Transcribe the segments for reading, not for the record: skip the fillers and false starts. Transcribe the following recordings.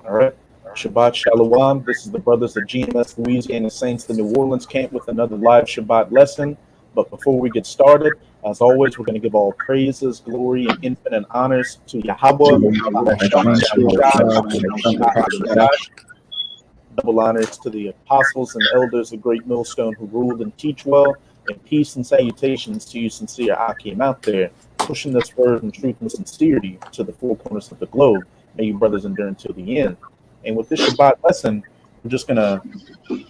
All right. Shabbat Shalawam. This is the brothers of GMS Louisiana Saints, the New Orleans camp, with another live Shabbat lesson. But before we get started, as always, we're going to give all praises, glory, and infinite honors to Yahawah. Double honors to the apostles and elders of Great Millstone who ruled and teach well, and peace and salutations to you sincere Akim out there, pushing this word and truth and sincerity to the four corners of the globe. May you brothers endure until the end. And with this Shabbat lesson, we're just going to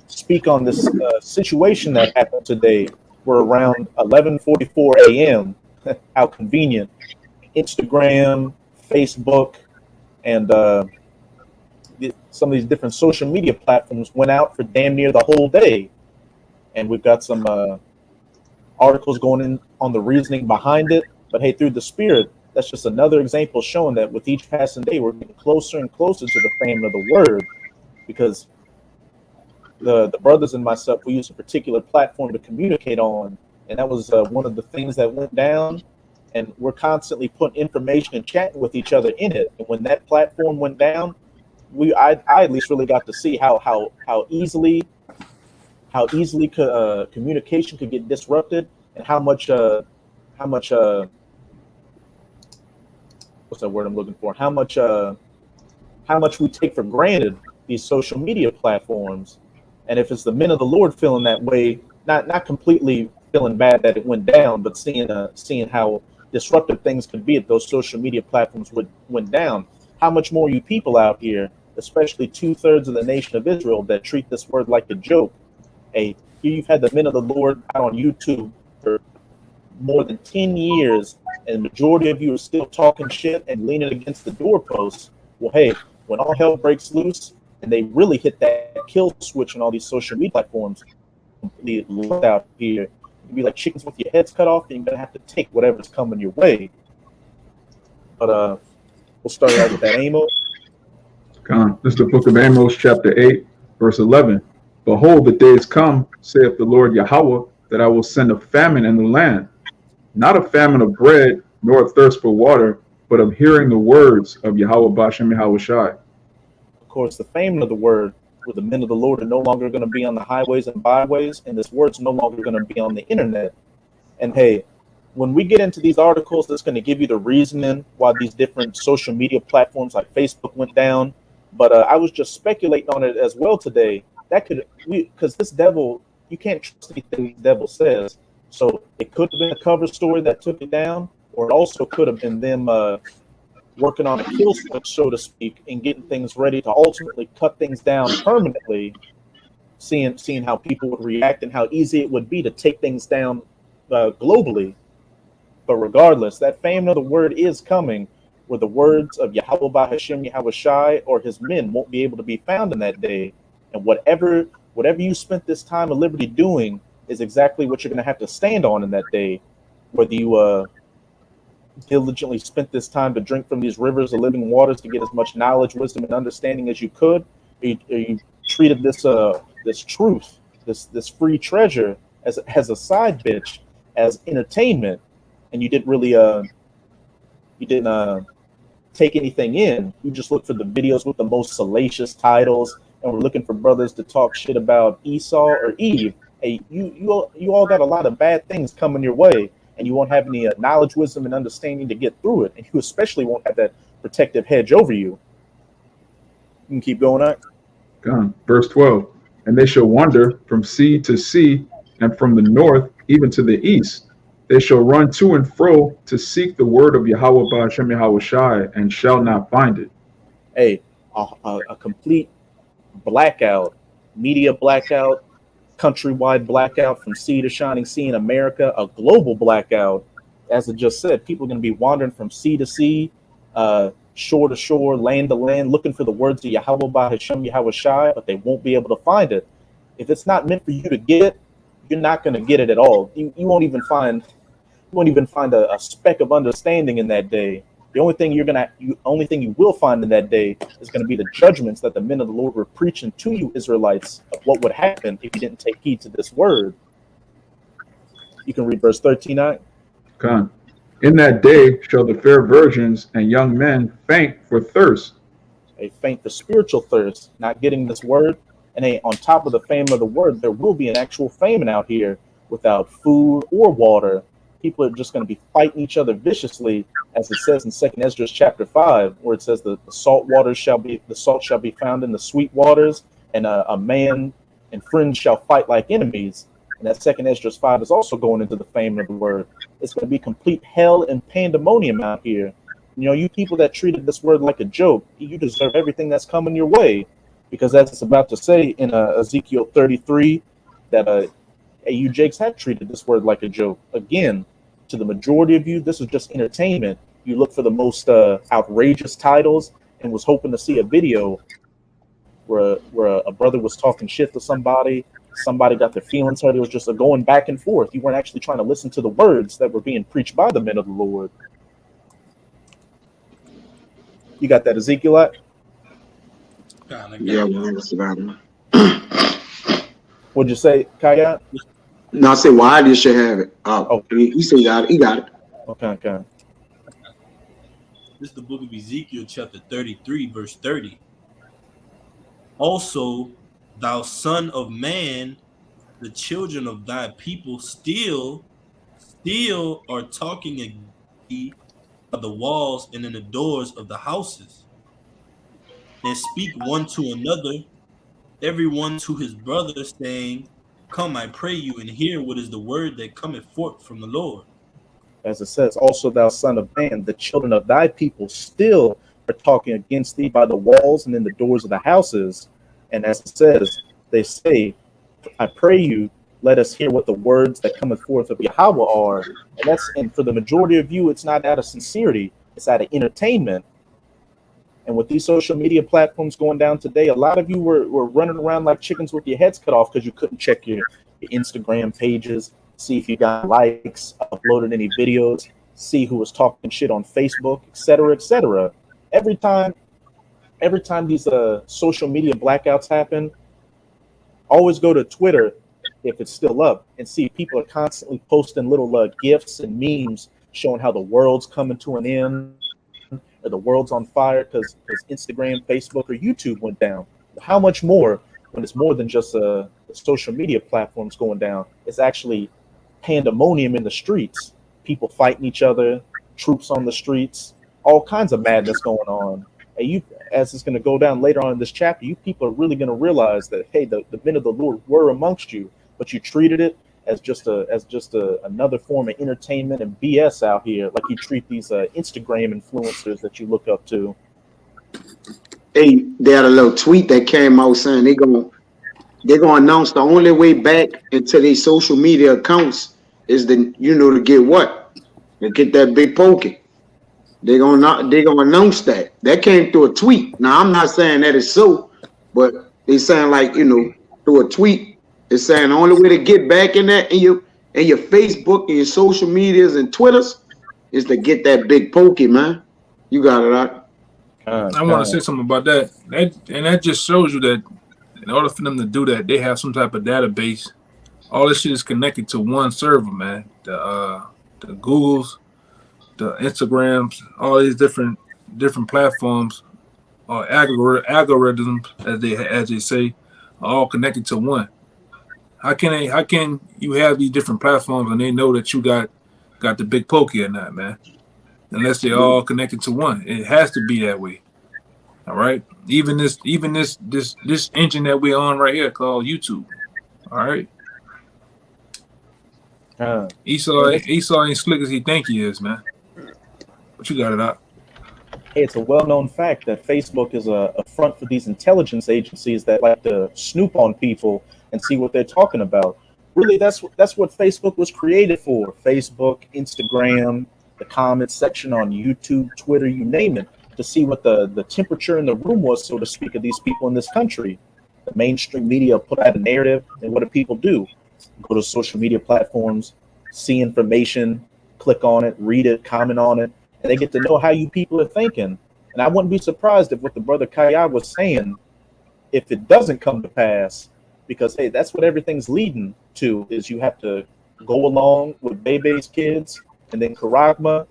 speak on this situation that happened today. We're around 11:44 a.m. How convenient. Instagram, Facebook, and some of these different social media platforms went out for damn near the whole day. And we've got some articles going in on the reasoning behind it. But hey, through the Spirit, that's just another example showing that with each passing day, we're getting closer and closer to the fame of the word, because the brothers and myself, we use a particular platform to communicate on, and that was one of the things that went down. And we're constantly putting information and chatting with each other in it. And when that platform went down, I at least really got to see how easily communication could get disrupted, and how much what's that word I'm looking for? How much we take for granted these social media platforms. And if it's the men of the Lord feeling that way, not completely feeling bad that it went down, but seeing how disruptive things could be if those social media platforms went down, how much more you people out here, especially 2/3 of the nation of Israel, that treat this word like a joke. Hey, here you've had the men of the Lord out on YouTube for more than 10 years, and the majority of you are still talking shit and leaning against the doorposts. Well, hey, when all hell breaks loose and they really hit that kill switch on all these social media platforms, completely locked out here, you'd be like chickens with your heads cut off, and you're gonna have to take whatever's coming your way. But we'll start out with that Amos. This is the book of Amos, chapter 8, verse 11. Behold, the days come, saith the Lord Yahawah, that I will send a famine in the land, not a famine of bread, nor a thirst for water, but of hearing the words of Yahawah bahasham Yahawashi. Of course, the fame of the word, where the men of the Lord are no longer going to be on the highways and byways, and this word's no longer going to be on the internet. And hey, when we get into these articles, that's going to give you the reasoning why these different social media platforms like Facebook went down. But I was just speculating on it as well today. Because this devil, you can't trust anything the devil says. So it could have been a cover story that took it down, or it also could have been them working on a kill switch, so to speak, and getting things ready to ultimately cut things down permanently, seeing how people would react and how easy it would be to take things down globally. But regardless, that fame of the word is coming, where the words of Yahawah bahasham Yahawashi or his men won't be able to be found in that day. And whatever you spent this time of liberty doing is exactly what you're going to have to stand on in that day. Whether you diligently spent this time to drink from these rivers of living waters to get as much knowledge, wisdom, and understanding as you could, or you treated this truth, this free treasure as a side bitch, as entertainment, and you didn't really take anything in. You just look for the videos with the most salacious titles, and we're looking for brothers to talk shit about Esau or Eve. Hey, you all got a lot of bad things coming your way, and you won't have any knowledge, wisdom, and understanding to get through it, and you especially won't have that protective hedge over you. You can keep going on. Verse 12. And they shall wander from sea to sea, and from the north even to the east. They shall run to and fro to seek the word of Yahawah bahasham Yahawashi, and shall not find it. Hey, a complete blackout, media blackout, countrywide blackout from sea to shining sea in America, a global blackout. As I just said, people are going to be wandering from sea to sea, shore to shore, land to land, looking for the words of Yahawah bahasham Yahawashi, but they won't be able to find it. If it's not meant for you to get it, you're not going to get it at all. You won't even find a speck of understanding in that day. The only thing you will find in that day is going to be the judgments that the men of the Lord were preaching to you Israelites of what would happen if you didn't take heed to this word. You can read verse 13. In that day shall the fair virgins and young men faint for thirst, They faint for spiritual thirst, not getting this word. And hey, on top of the famine of the word, there will be an actual famine out here without food or water. People are just going to be fighting each other viciously, as it says in 2nd Esdras chapter 5, where it says the salt shall be found in the sweet waters, and a man and friends shall fight like enemies. And that 2nd Esdras 5 is also going into the famine of the word. It's going to be complete hell and pandemonium out here. You know, you people that treated this word like a joke, you deserve everything that's coming your way. Because as it's about to say in Ezekiel 33, that you Jakes have treated this word like a joke. Again, to the majority of you, this is just entertainment. You look for the most outrageous titles and was hoping to see a video where a brother was talking shit to somebody got their feelings hurt. It was just a going back and forth. You weren't actually trying to listen to the words that were being preached by the men of the Lord. You got that, Ezekiel? Yeah, well, What'd you say, Kayat? no, I said, well, I just should have it. He said he got it. Okay. This is the book of Ezekiel, chapter 33, verse 30. Also, thou son of man, the children of thy people still are talking against thee of the walls and in the doors of the houses, and speak one to another, every one to his brother, saying, Come, I pray you, and hear what is the word that cometh forth from the Lord. As it says, also thou son of man, the children of thy people still are talking against thee by the walls and in the doors of the houses. And as it says, they say, I pray you, let us hear what the words that cometh forth of Yahawah are. And for the majority of you, it's not out of sincerity, it's out of entertainment. And with these social media platforms going down today, a lot of you were running around like chickens with your heads cut off because you couldn't check your Instagram pages, see if you got likes, uploaded any videos, see who was talking shit on Facebook, etc., etc. Every time these social media blackouts happen, always go to Twitter if it's still up and see people are constantly posting little GIFs and memes showing how the world's coming to an end or the world's on fire because Instagram, Facebook, or YouTube went down. How much more when it's more than just the social media platforms going down? It's actually pandemonium in the streets, people fighting each other, troops on the streets, all kinds of madness going on. And as it's going to go down later on in this chapter, you people are really going to realize that, hey, the men of the Lord were amongst you, but you treated it as just another form of entertainment and BS out here, like you treat these Instagram influencers that you look up to. They had a little tweet that came out saying they're gonna announce the only way back into their social media accounts is to get what? To get that big pokey. They're gonna announce that. That came through a tweet. Now I'm not saying that it's so, but they saying through a tweet. It's saying the only way to get back in that in your Facebook and your social medias and Twitters is to get that big pokey, man. You got it out. I want to say something about that. That just shows you that in order for them to do that, they have some type of database. All this shit is connected to one server, man. The Googles, the Instagrams, all these different platforms or algorithms, as they say, are all connected to one. How can you have these different platforms and they know that you got the big pokey or not, man? Unless they're all connected to one. It has to be that way. All right. Even this engine that we're on right here called YouTube. All right. Esau ain't slick as he think he is, man. But you got it out. Hey, it's a well-known fact that Facebook is a front for these intelligence agencies that like to snoop on people and see what they're talking about. Really, that's what Facebook was created for. Facebook, Instagram, the comments section on YouTube, Twitter, you name it, to see what the temperature in the room was, so to speak, of these people in this country. The mainstream media put out a narrative, and what do people do? Go to social media platforms, see information, click on it, read it, comment on it, and they get to know how you people are thinking. And I wouldn't be surprised if what the brother Kaya was saying, if it doesn't come to pass, because, hey, that's what everything's leading to, is you have to go along with Bebe's kids and then Karagma,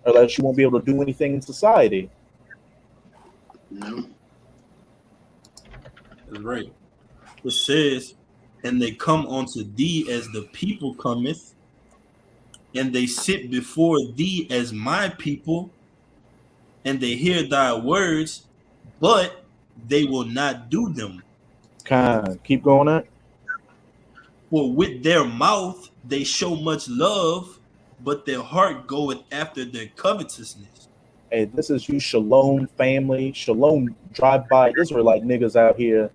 or else you won't be able to do anything in society. No. That's right. It says, and they come unto thee as the people cometh, and they sit before thee as my people, and they hear thy words, but they will not do them. Keep going on. For with their mouth they show much love, but their heart goeth after their covetousness. Hey, this is you Shalom family, Shalom drive-by Israelite niggas out here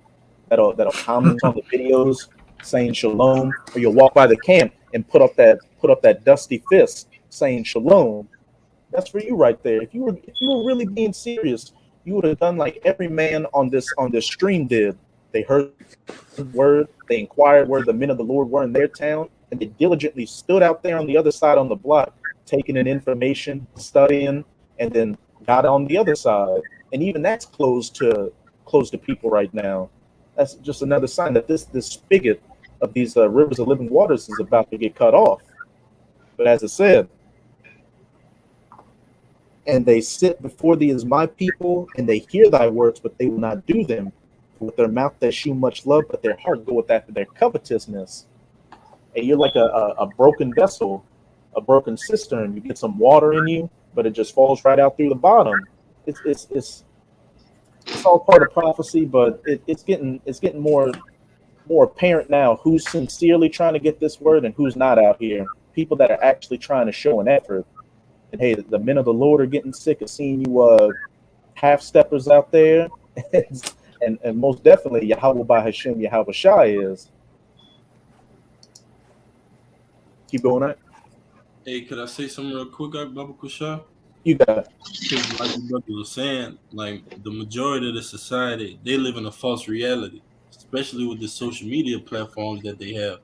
that'll comment on the videos saying Shalom, or you'll walk by the camp and put up that dusty fist saying Shalom. That's for you right there. If you were really being serious, you would have done like every man on this stream did. They heard the word, they inquired where the men of the Lord were in their town, and they diligently stood out there on the other side on the block, taking in information, studying, and then got on the other side. And even that's closed to people right now. That's just another sign that this spigot of these rivers of living waters is about to get cut off. But as I said, and they sit before thee as my people, and they hear thy words, but they will not do them. With their mouth they shew much love, but their heart goeth after their covetousness. And you're like a broken vessel, a broken cistern. You get some water in you, but it just falls right out through the bottom. It's all part of prophecy, but it's getting more apparent now who's sincerely trying to get this word and who's not out here. People that are actually trying to show an effort. And hey, the men of the Lord are getting sick of seeing you half steppers out there, and most definitely Yahawah bahasham Yahawashi is. Keep going on. Hey, could I say something real quick, Baba Kushar? You got it. Because like the brother was saying, like the majority of the society, they live in a false reality, especially with the social media platforms that they have.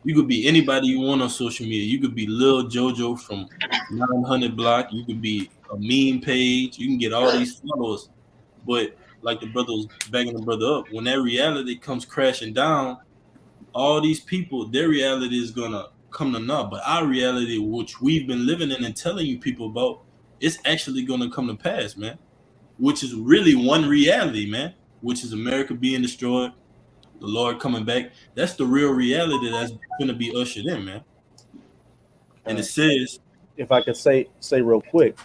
You could be anybody you want on social media. You could be Lil Jojo from 900 Block. You could be a meme page. You can get all these followers. But like the brother was banging the brother up, when that reality comes crashing down, all these people, their reality is going to come to naught. But our reality, which we've been living in and telling you people about, it's actually going to come to pass, man. Which is really one reality, man. Which is America being destroyed, the Lord coming back. That's the real reality that's going to be ushered in, man. And it says, if I could say real quick,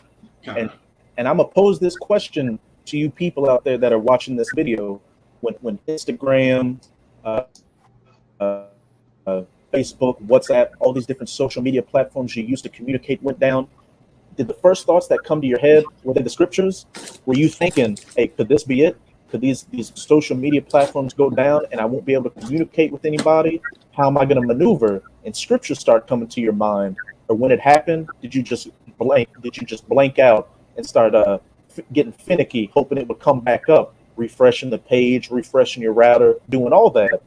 and I'm gonna pose this question to you people out there that are watching this video. When Instagram, Facebook, WhatsApp, all these different social media platforms you used to communicate went down, did the first thoughts that come to your head, were they the scriptures? Were you thinking, hey, could this be it? Could these social media platforms go down and I won't be able to communicate with anybody? How am I going to maneuver? And scriptures start coming to your mind. Or when it happened, did you just blank out and start getting finicky, hoping it would come back up, refreshing the page, refreshing your router, doing all that?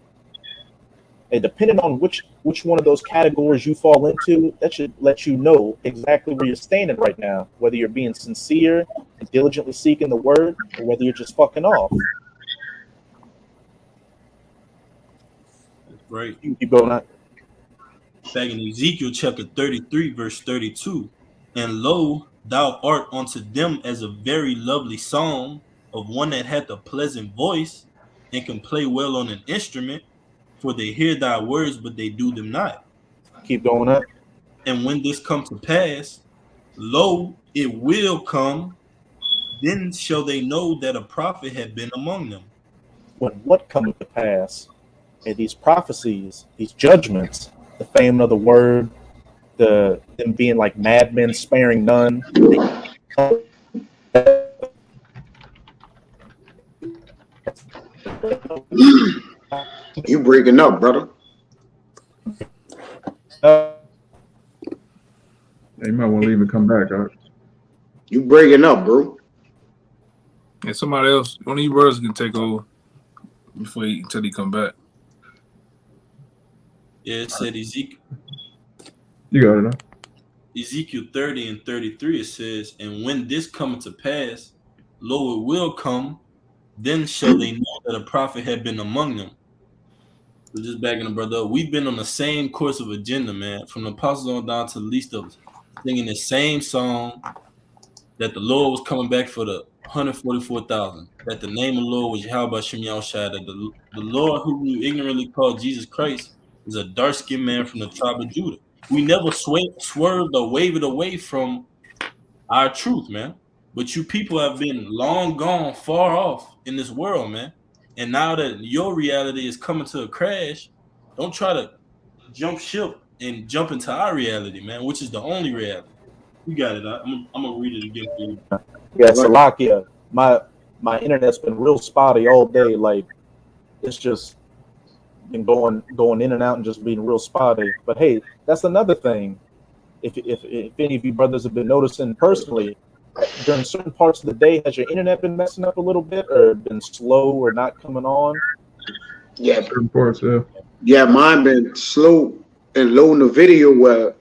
And depending on which one of those categories you fall into, that should let you know exactly where you're standing right now, whether you're being sincere and diligently seeking the word, or whether you're just fucking off. that's right. You keep going on. Back in Ezekiel chapter 33, verse 32, and lo, thou art unto them as a very lovely song of one that hath a pleasant voice and can play well on an instrument, for they hear thy words, but they do them not. Keep going up. And when this come to pass, lo, it will come, then shall they know that a prophet had been among them. When what cometh to pass? And these prophecies, these judgments, the fame of the word, them being like madmen sparing none. You breaking up, brother. You might want to leave and come back. You breaking up, bro. And somebody else, one of you brothers can take over until he come back. Yeah, it said Ezekiel. You got it, huh? Ezekiel 30 and 33, it says, and when this cometh to pass, lo, it will come, then shall they know that a prophet had been among them. So just backing the brother up, we've been on the same course of agenda, man, from the apostles on down to the least of us, singing the same song that the Lord was coming back for the 144,000. That the name of the Lord was Yahawashi that the Lord who you ignorantly called Jesus Christ is a dark-skinned man from the tribe of Judah. We never swerved or wavered away from our truth, man. But you people have been long gone, far off in this world, man. And now that your reality is coming to a crash, don't try to jump ship and jump into our reality, man, which is the only reality. You got it. I'm gonna read it again for you. Yeah, Salakia. My internet's been real spotty all day. Like it's just been going in and out and just being real spotty. But hey, that's another thing. If any of you brothers have been noticing personally, during certain parts of the day, has your internet been messing up a little bit or been slow or not coming on? Yeah, Certain parts, yeah. yeah, mine been slow and loading the video where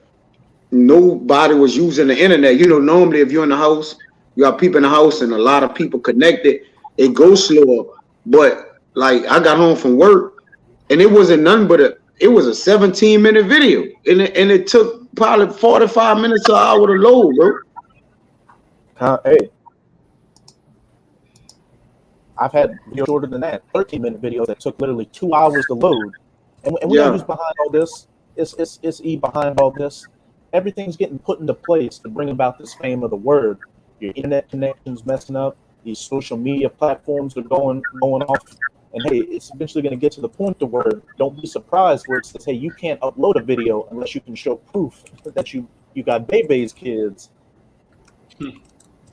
nobody was using the internet. You know, normally if you're in the house, you got people in the house and a lot of people connected, it goes slower. But like I got home from work and it wasn't nothing but it was a 17-minute video. And it took probably 45 minutes to an hour to load, bro. Hey, I've had videos shorter than that, 13-minute videos that took literally 2 hours to load. And we know who's behind all this. It's E behind all this. Everything's getting put into place to bring about this fame of the word. Your internet connection's messing up. These social media platforms are going off. And hey, it's eventually going to get to the point to where don't be surprised where it says, hey, you can't upload a video unless you can show proof that you got baby's kids.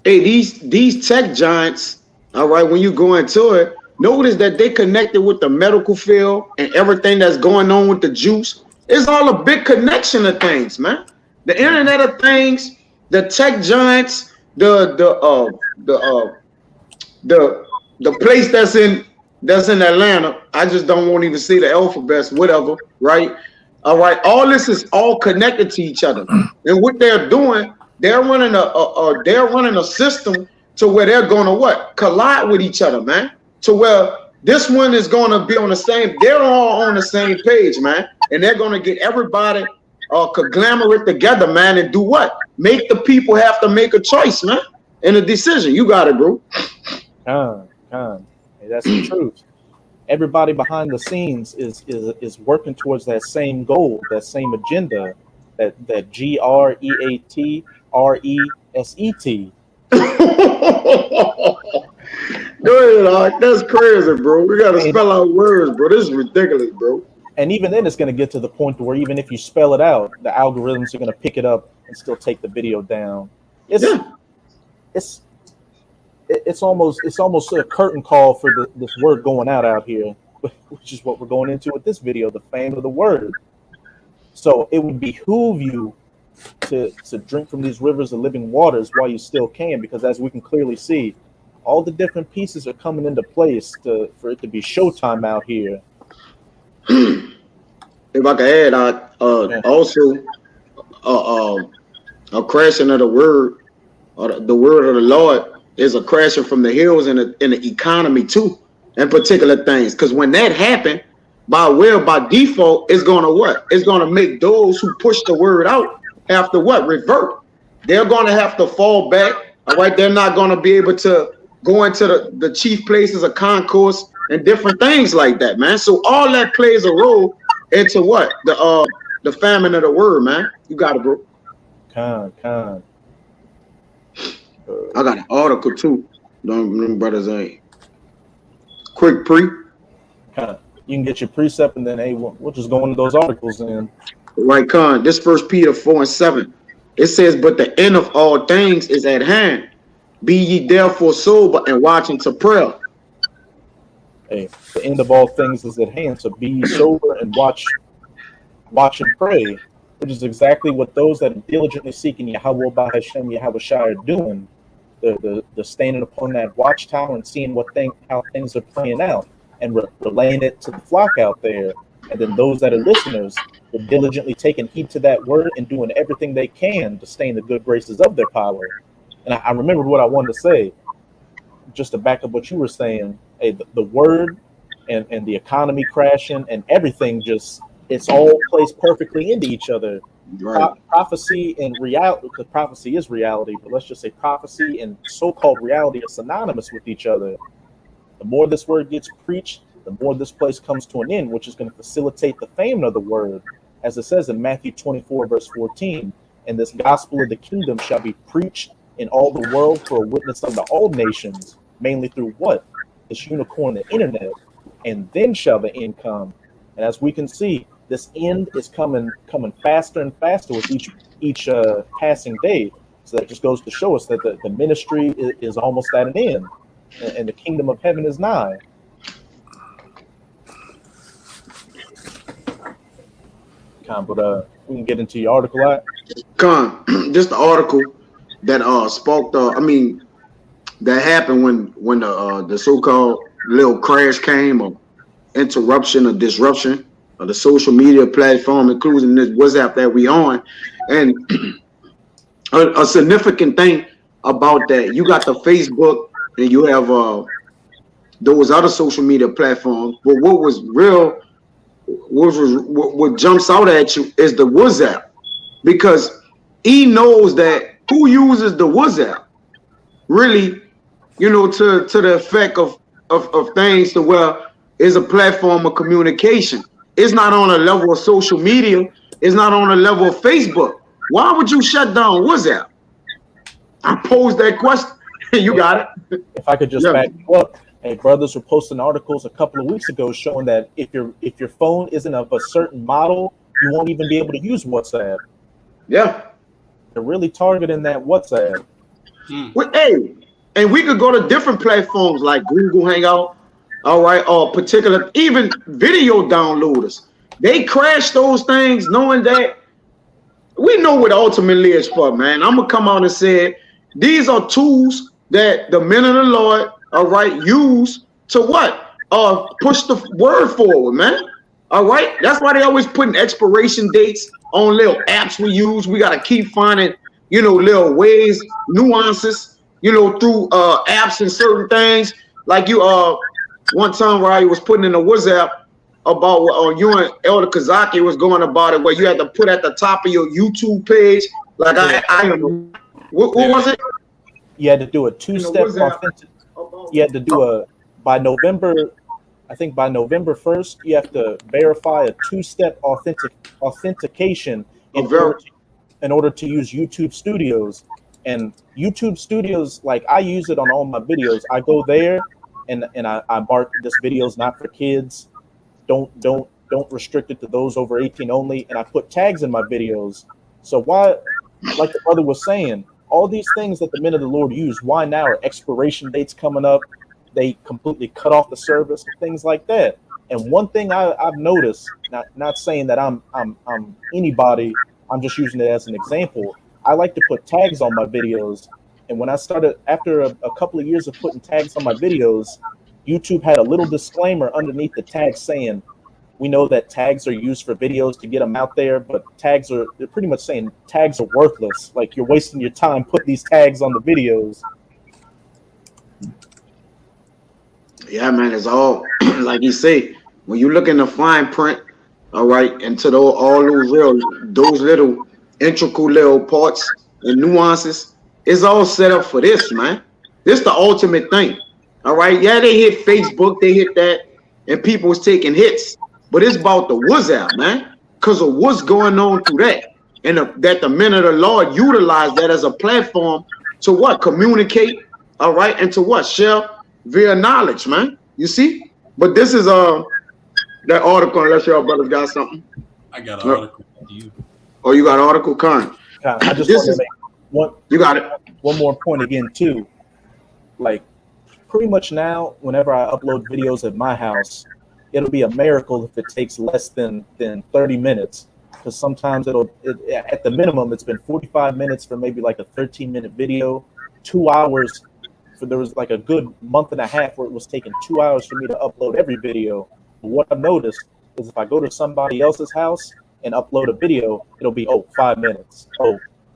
Hey, these tech giants, all right, when you go into it, notice that they connected with the medical field and everything that's going on with the juice. It's all a big connection of things, man. The Internet of Things, the tech giants, the place that's in Atlanta. I just don't want to even see the alphabets, whatever, right? All right, all this is all connected to each other, and what they're doing, they're running a system to where they're going to what? Collide with each other, man. To where this one is going to be on the same. They're all on the same page, man, and they're going to get everybody conglomerate together, man, and do what? Make the people have to make a choice, man, and a decision. You got it, bro. Hey, that's the truth. Everybody behind the scenes is working towards that same goal, that same agenda, that GREATRESET. Go ahead, that's crazy, bro. We gotta spell out words, bro. This is ridiculous, bro. And even then, it's going to get to the point where even if you spell it out, the algorithms are going to pick it up and still take the video down. It's almost a curtain call for this word going out here, which is what we're going into with this video, the fame of the word. So it would behoove you to drink from these rivers of living waters while you still can, because as we can clearly see, all the different pieces are coming into place for it to be showtime out here. If I could add, also a crashing of the word, or the word of the Lord is a crashing from the hills in the economy too, and particular things. Because when that happened, by default, it's gonna what? It's gonna make those who push the word out have to what? Revert. They're gonna have to fall back. All right, they're not gonna be able to go into the chief places of concourse and different things like that, man. So all that plays a role into what? The famine of the word, man. You got it, bro. Con. I got an article too. Them brothers ain't. Quick pre. You can get your precept and then hey, we'll just go into those articles then. Right, Con. This 1 Peter 4:7. It says, but the end of all things is at hand. Be ye therefore sober and watch unto prayer. Hey, the end of all things is at hand. So be sober and watch and pray, which is exactly what those that are diligently seeking Yahawaha bahasham Yahawashi are doing. The standing upon that watchtower and seeing how things are playing out and relaying it to the flock out there. And then those that are listeners are diligently taking heed to that word and doing everything they can to stay in the good graces of their power. And I remembered what I wanted to say, just to back up what you were saying. Hey, the word and the economy crashing and everything it's all placed perfectly into each other. Right. Prophecy and reality, because prophecy is reality, but let's just say prophecy and so-called reality are synonymous with each other. The more this word gets preached, the more this place comes to an end, which is going to facilitate the fame of the word. As it says in Matthew 24, verse 14, and this gospel of the kingdom shall be preached in all the world for a witness unto all nations, mainly through what? This unicorn, the internet, and then shall the end come. And as we can see, this end is coming faster and faster with each passing day. So that just goes to show us that the ministry is almost at an end, and the kingdom of heaven is nigh. But we can get into your article. Just the article that sparked. That happened when the so-called little crash came, or interruption or disruption of the social media platform, including this WhatsApp that we on. And a significant thing about that, you got the Facebook and you have those other social media platforms. But what was real, what jumps out at you is the WhatsApp, because he knows that who uses the WhatsApp really, to the effect of things to where it's a platform of communication. It's not on a level of social media. It's not on a level of Facebook. Why would you shut down WhatsApp? I posed that question. You got it. If I could just back you up, hey, brothers were posting articles a couple of weeks ago showing that if your phone isn't of a certain model, you won't even be able to use WhatsApp. Yeah, they're really targeting that WhatsApp. Well, hey, and we could go to different platforms like Google Hangout, all right, or particular even video downloaders. They crash those things knowing that we know what ultimately is for, man. I'm gonna come out and say these are tools that the men of the Lord, all right, use to what? Push the word forward, man. All right. That's why they always putting expiration dates on little apps we use. We gotta keep finding, little ways, nuances, through apps and certain things. Like you one time where I was putting in a WhatsApp about you and Elder Kazaki was going about it, where you had to put at the top of your YouTube page, like what was it? You had to do a two-step authentic. You had to do by November 1st, you have to verify a two-step authentication in order to use YouTube Studios. And YouTube Studios, like I use it on all my videos. I go there and I mark this video is not for kids. Don't restrict it to those over 18 only. And I put tags in my videos. So why, like the brother was saying, all these things that the men of the Lord use, why now are expiration dates coming up? They completely cut off the service and things like that. And one thing I've noticed, not saying that I'm anybody, I'm just using it as an example. I like to put tags on my videos. And when I started, after a couple of years of putting tags on my videos, YouTube had a little disclaimer underneath the tag saying, we know that tags are used for videos to get them out there, but they're pretty much saying tags are worthless. Like you're wasting your time putting these tags on the videos. Yeah, man, it's all like you say, when you look in the fine print, all right, into all those little intricate little parts and nuances, it's all set up for this, man. This the ultimate thing. All right. Yeah, they hit Facebook, they hit that, and people was taking hits. But it's about the WhatsApp, man, because of what's going on through that. And that the men of the Lord utilize that as a platform to what? Communicate, all right, and to what? Share via knowledge, man. You see? But this is that article, unless y'all brothers got something. I got an article for you. Oh, you got an article, Con? I just want to make you got it. One more point again, too. Like, pretty much now, whenever I upload videos at my house, it'll be a miracle if it takes less than 30 minutes. Because sometimes at the minimum, it's been 45 minutes for maybe like a 13-minute video, 2 hours. There was like a good month and a half where it was taking 2 hours for me to upload every video. But what I've noticed is if I go to somebody else's house and upload a video, it'll be, 5 minutes,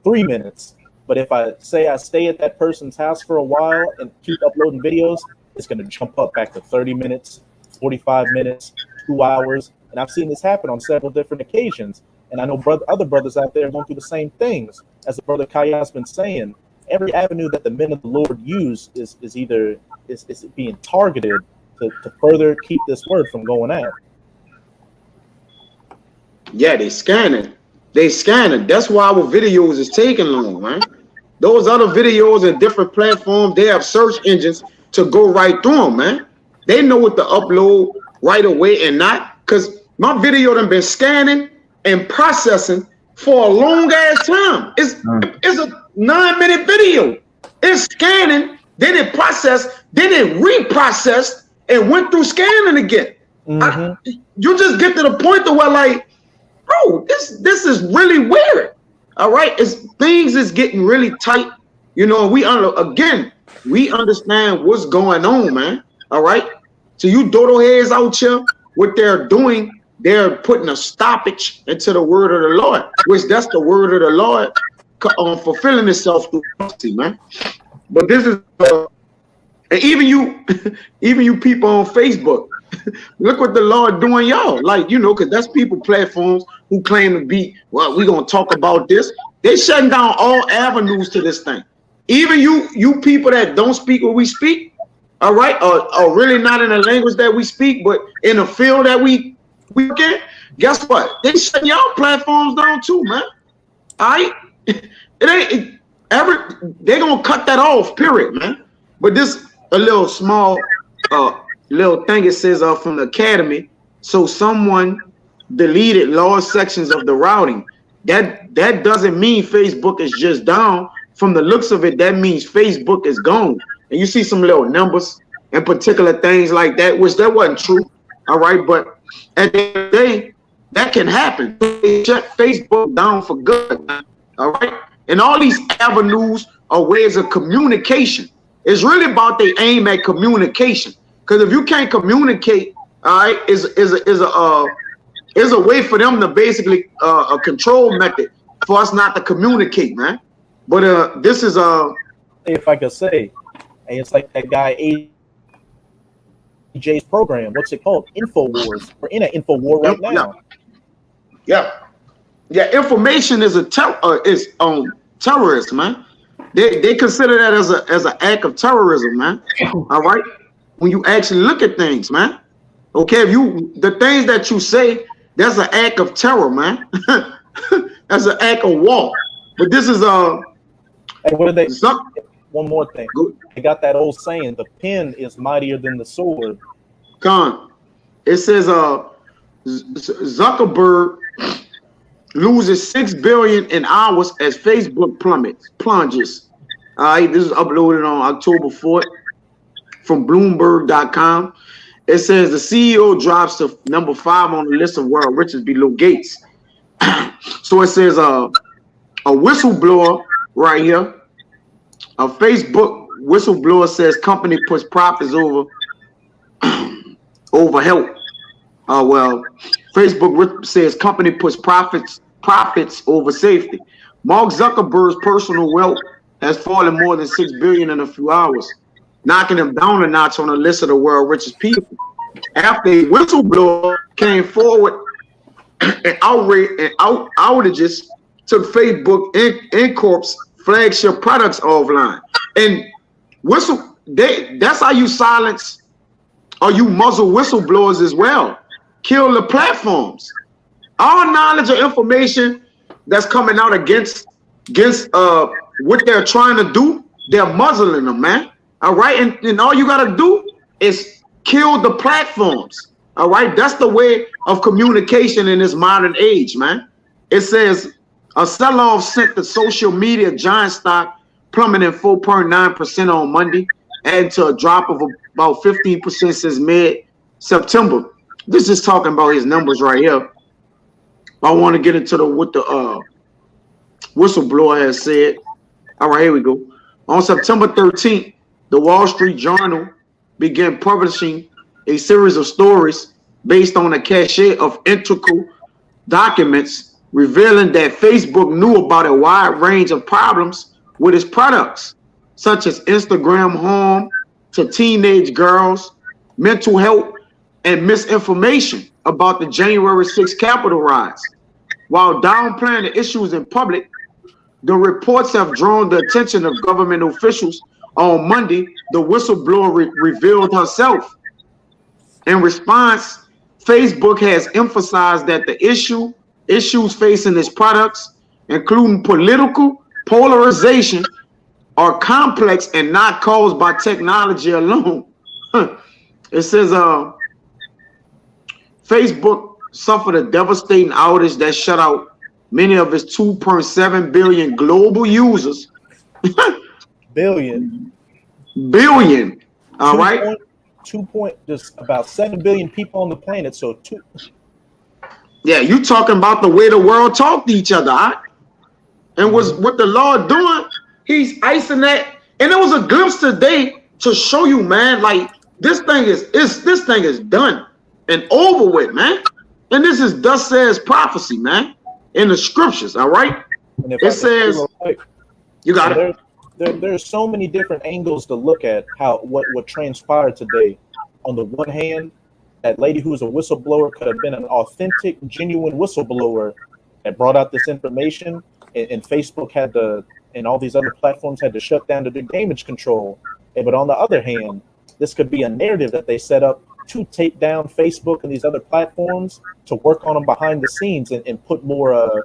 3 minutes. But if I say I stay at that person's house for a while and keep uploading videos, it's going to jump up back to 30 minutes, 45 minutes, 2 hours. And I've seen this happen on several different occasions. And I know other brothers out there are going through the same things. As the brother Kaya's been saying, every avenue that the men of the Lord use is being targeted to further keep this word from going out. Yeah, they scanning. That's why our videos is taking long, man. Those other videos and different platforms, they have search engines to go right through them, man. They know what to upload right away and not, because my video done been scanning and processing for a long ass time. It's a 9-minute video. It's scanning, then it processed, then it reprocessed and went through scanning again. You just get to the point to where, like, bro, this is really weird. All right, things is getting really tight. You know, we understand what's going on, man. All right, so you dodo heads out here, what they're doing, they're putting a stoppage into the word of the Lord, which that's the word of the Lord fulfilling itself through mercy, man. But this is, and even you people on Facebook, look what the Lord doing, y'all. Like, you know, because that's people platforms who claim to be, well, we're gonna talk about this. They shutting down all avenues to this thing. Even you people that don't speak what we speak, all right, or really not in the language that we speak, but in the field that we get. Guess what? They shutting y'all platforms down too, man. All right, they're gonna cut that off, period, man. But this a little small little thing it says from the academy. So someone deleted large sections of the routing. That doesn't mean Facebook is just down. From the looks of it, that means Facebook is gone. And you see some little numbers and particular things like that, which that wasn't true. All right, but at the end of the day, that can happen. They shut Facebook down for good. All right, and all these avenues are ways of communication. It's really about they aim at communication. Because if you can't communicate, all right, is a way for them to basically a control method for us not to communicate, man. But this is if I could say, hey, it's like that guy AJ's program. What's it called? InfoWars. We're in an info war right now. Yeah. Information is terrorist, man. They consider that as an act of terrorism, man. All right. When you actually look at things, man. Okay, the things that you say, that's an act of terror, man. That's an act of war. But this is Hey, what are they? One more thing. They got that old saying: the pen is mightier than the sword. It says Zuckerberg loses $6 billion in hours as Facebook plunges. All right, this is uploaded on October 4th from Bloomberg.com. It says the CEO drops to number 5 on the list of world richest below Gates. So it says a whistleblower right here. A Facebook whistleblower says company puts profits over health. Well, Facebook says company puts profits over safety. Mark Zuckerberg's personal wealth has fallen more than $6 billion in a few hours, knocking him down a notch on the list of the world's richest people. After a whistleblower came forward and outages took Facebook Inc.'s flagship products offline. And that's how you silence or you muzzle whistleblowers as well. Kill the platforms. All knowledge or information that's coming out against what they're trying to do, they're muzzling them, man. All right, and all you gotta do is kill the platforms. All right, that's the way of communication in this modern age, man. It says a sell-off sent the social media giant stock plummeting 4.9% on Monday, adding to a drop of about 15% since mid-September. This is talking about his numbers right here. I want to get into what the whistleblower has said. All right, here we go. On September 13th, the Wall Street Journal began publishing a series of stories based on a cache of integral documents revealing that Facebook knew about a wide range of problems with its products, such as Instagram harm to teenage girls, mental health, and misinformation about the January 6th Capitol riots. while downplaying the issues in public. The reports have drawn the attention of government officials. On Monday, the whistleblower revealed herself. In response, Facebook has emphasized that the issues facing its products, including political polarization, are complex and not caused by technology alone. It says Facebook suffered a devastating outage that shut out many of its 2.7 billion global users. Billion. All right. There's about 7 billion people on the planet. So Yeah, you talking about the way the world talk to each other, right? And was what the Lord doing? He's icing that, and it was a glimpse today to show you, man. Like this thing is done and over with, man. And this is thus says prophecy, man, in the scriptures. All right. And it says, you got it. There's so many different angles to look at what transpired today. On the one hand, that lady who was a whistleblower could have been an authentic, genuine whistleblower that brought out this information, and Facebook had to, and all these other platforms had to shut down to do damage control. But on the other hand, this could be a narrative that they set up to take down Facebook and these other platforms to work on them behind the scenes and put more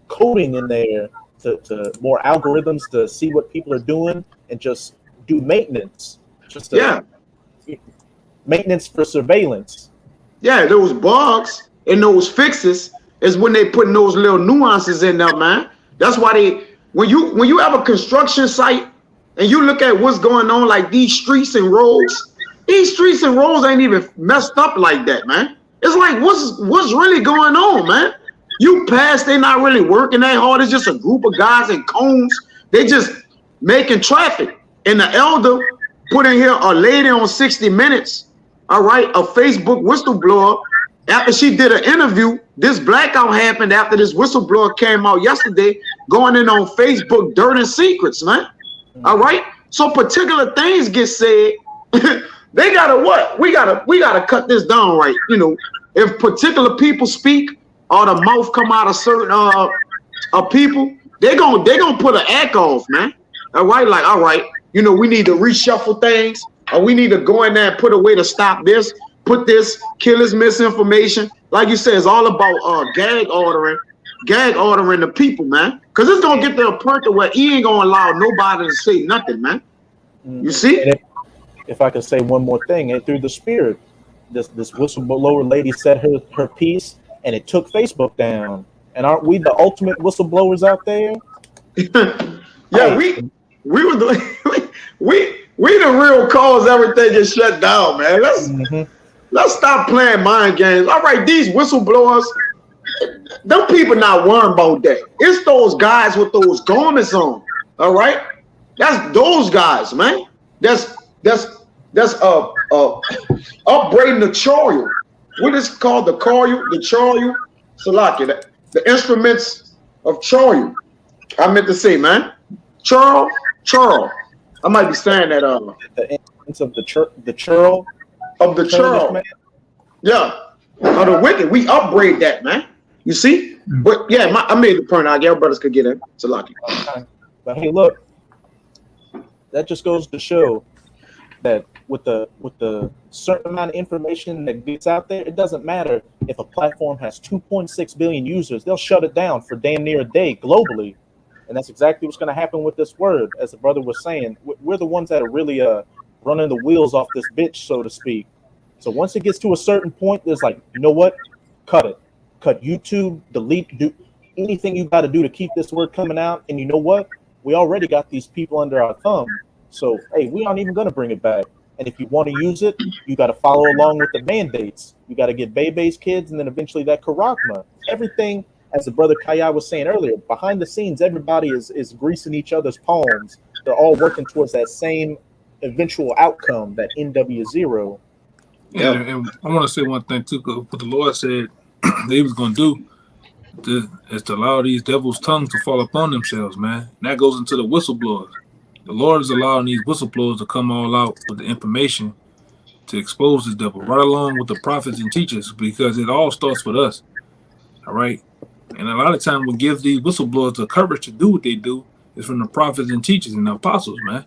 coding in there to more algorithms to see what people are doing and just do maintenance. Maintenance for surveillance. Yeah, those bugs and those fixes is when they putting those little nuances in there, man. That's why when you have a construction site and you look at what's going on, like these streets and roads ain't even messed up like that, man. It's like what's really going on, man? You pass, they're not really working that hard. It's just a group of guys in cones. They just making traffic. And the elder put in here a lady on 60 Minutes, all right, a Facebook whistleblower. After she did an interview, this blackout happened after this whistleblower came out yesterday, going in on Facebook dirt and secrets, man. All right. So particular things get said. They gotta what? We gotta cut this down, right? You know, if particular people speak or the mouth come out of certain people, they gonna put an act off, man. All right, like all right, you know, we need to reshuffle things, or we need to go in there and put a way to stop this, put this, kill this misinformation. Like you said, it's all about gag ordering the people, man. Cause it's gonna get to a point to where he ain't gonna allow nobody to say nothing, man. You see? If I could say one more thing, and through the spirit, this whistleblower lady said her piece, and it took Facebook down. And aren't we the ultimate whistleblowers out there? Yeah, we were the we the real cause everything gets shut down, man. Let's stop playing mind games. All right, these whistleblowers, them people not worrying about that. It's those guys with those garments on. All right, that's those guys, man. That's upbraiding the chariot. What is called the chariot, Salaki, the instruments of chariot. I meant to say, man, Charles. I might be saying that. The instruments of the churl. Of the churl. Yeah. Of the wicked. We upbraid that, man. You see? But yeah, I made the point. I guess brothers could get it. Salaki. Okay. But hey, look, that just goes to show that with the certain amount of information that gets out there, it doesn't matter if a platform has 2.6 billion users, they'll shut it down for damn near a day globally. And that's exactly what's going to happen with this word. As the brother was saying, we're the ones that are really running the wheels off this bitch, so to speak. So once it gets to a certain point, there's like, you know what? Cut it. Cut YouTube, delete, do anything you got to do to keep this word coming out. And you know what? We already got these people under our thumb. So, hey, we aren't even going to bring it back. And if you want to use it, you got to follow along with the mandates. You got to get Bebe's kids and then eventually that Karagma. Everything, as the brother Kaya was saying earlier, behind the scenes, everybody is greasing each other's palms. They're all working towards that same eventual outcome, that NW0. Yeah, and I want to say one thing too, because what the Lord said that he was going to do is to allow these devil's tongues to fall upon themselves, man. And that goes into the whistleblowers. The Lord is allowing these whistleblowers to come all out with the information to expose the devil, right along with the prophets and teachers, because it all starts with us. All right. And a lot of time what gives these whistleblowers the courage to do what they do is from the prophets and teachers and the apostles, man.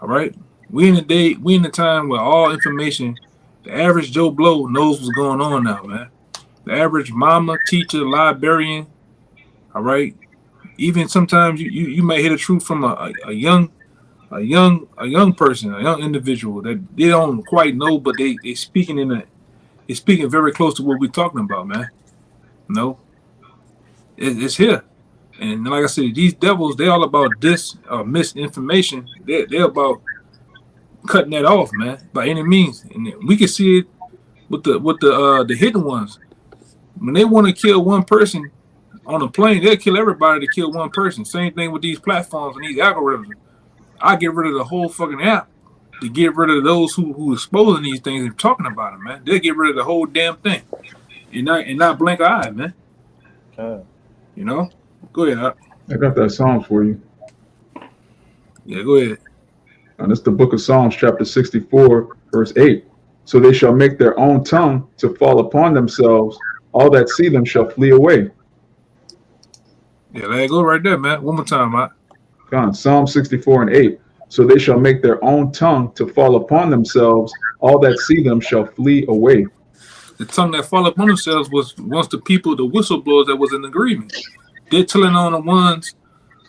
All right. We in the time where all information, the average Joe Blow knows what's going on now, man. The average mama, teacher, librarian, all right. Even sometimes you might hear the truth from a young person, a young individual that they don't quite know, but they speaking very close to what we're talking about, man. No, it's here, and like I said, these devils, they all about misinformation. They're about cutting that off, man, by any means, and we can see it with the hidden ones. When they want to kill one person on a plane, they'll kill everybody to kill one person. Same thing with these platforms and these algorithms. I get rid of the whole fucking app to get rid of those who exposing these things and talking about them, man. They'll get rid of the whole damn thing and not blink an eye, man. You know? Go ahead. I got that song for you. Yeah, go ahead. And it's the book of Psalms, chapter 64, verse 8. So they shall make their own tongue to fall upon themselves. All that see them shall flee away. Yeah, let it go right there, man. One more time, man. God, Psalm 64 and 8. So they shall make their own tongue to fall upon themselves. All that see them shall flee away. The tongue that fall upon themselves was once the people, the whistleblowers that was in agreement. They're telling on the ones,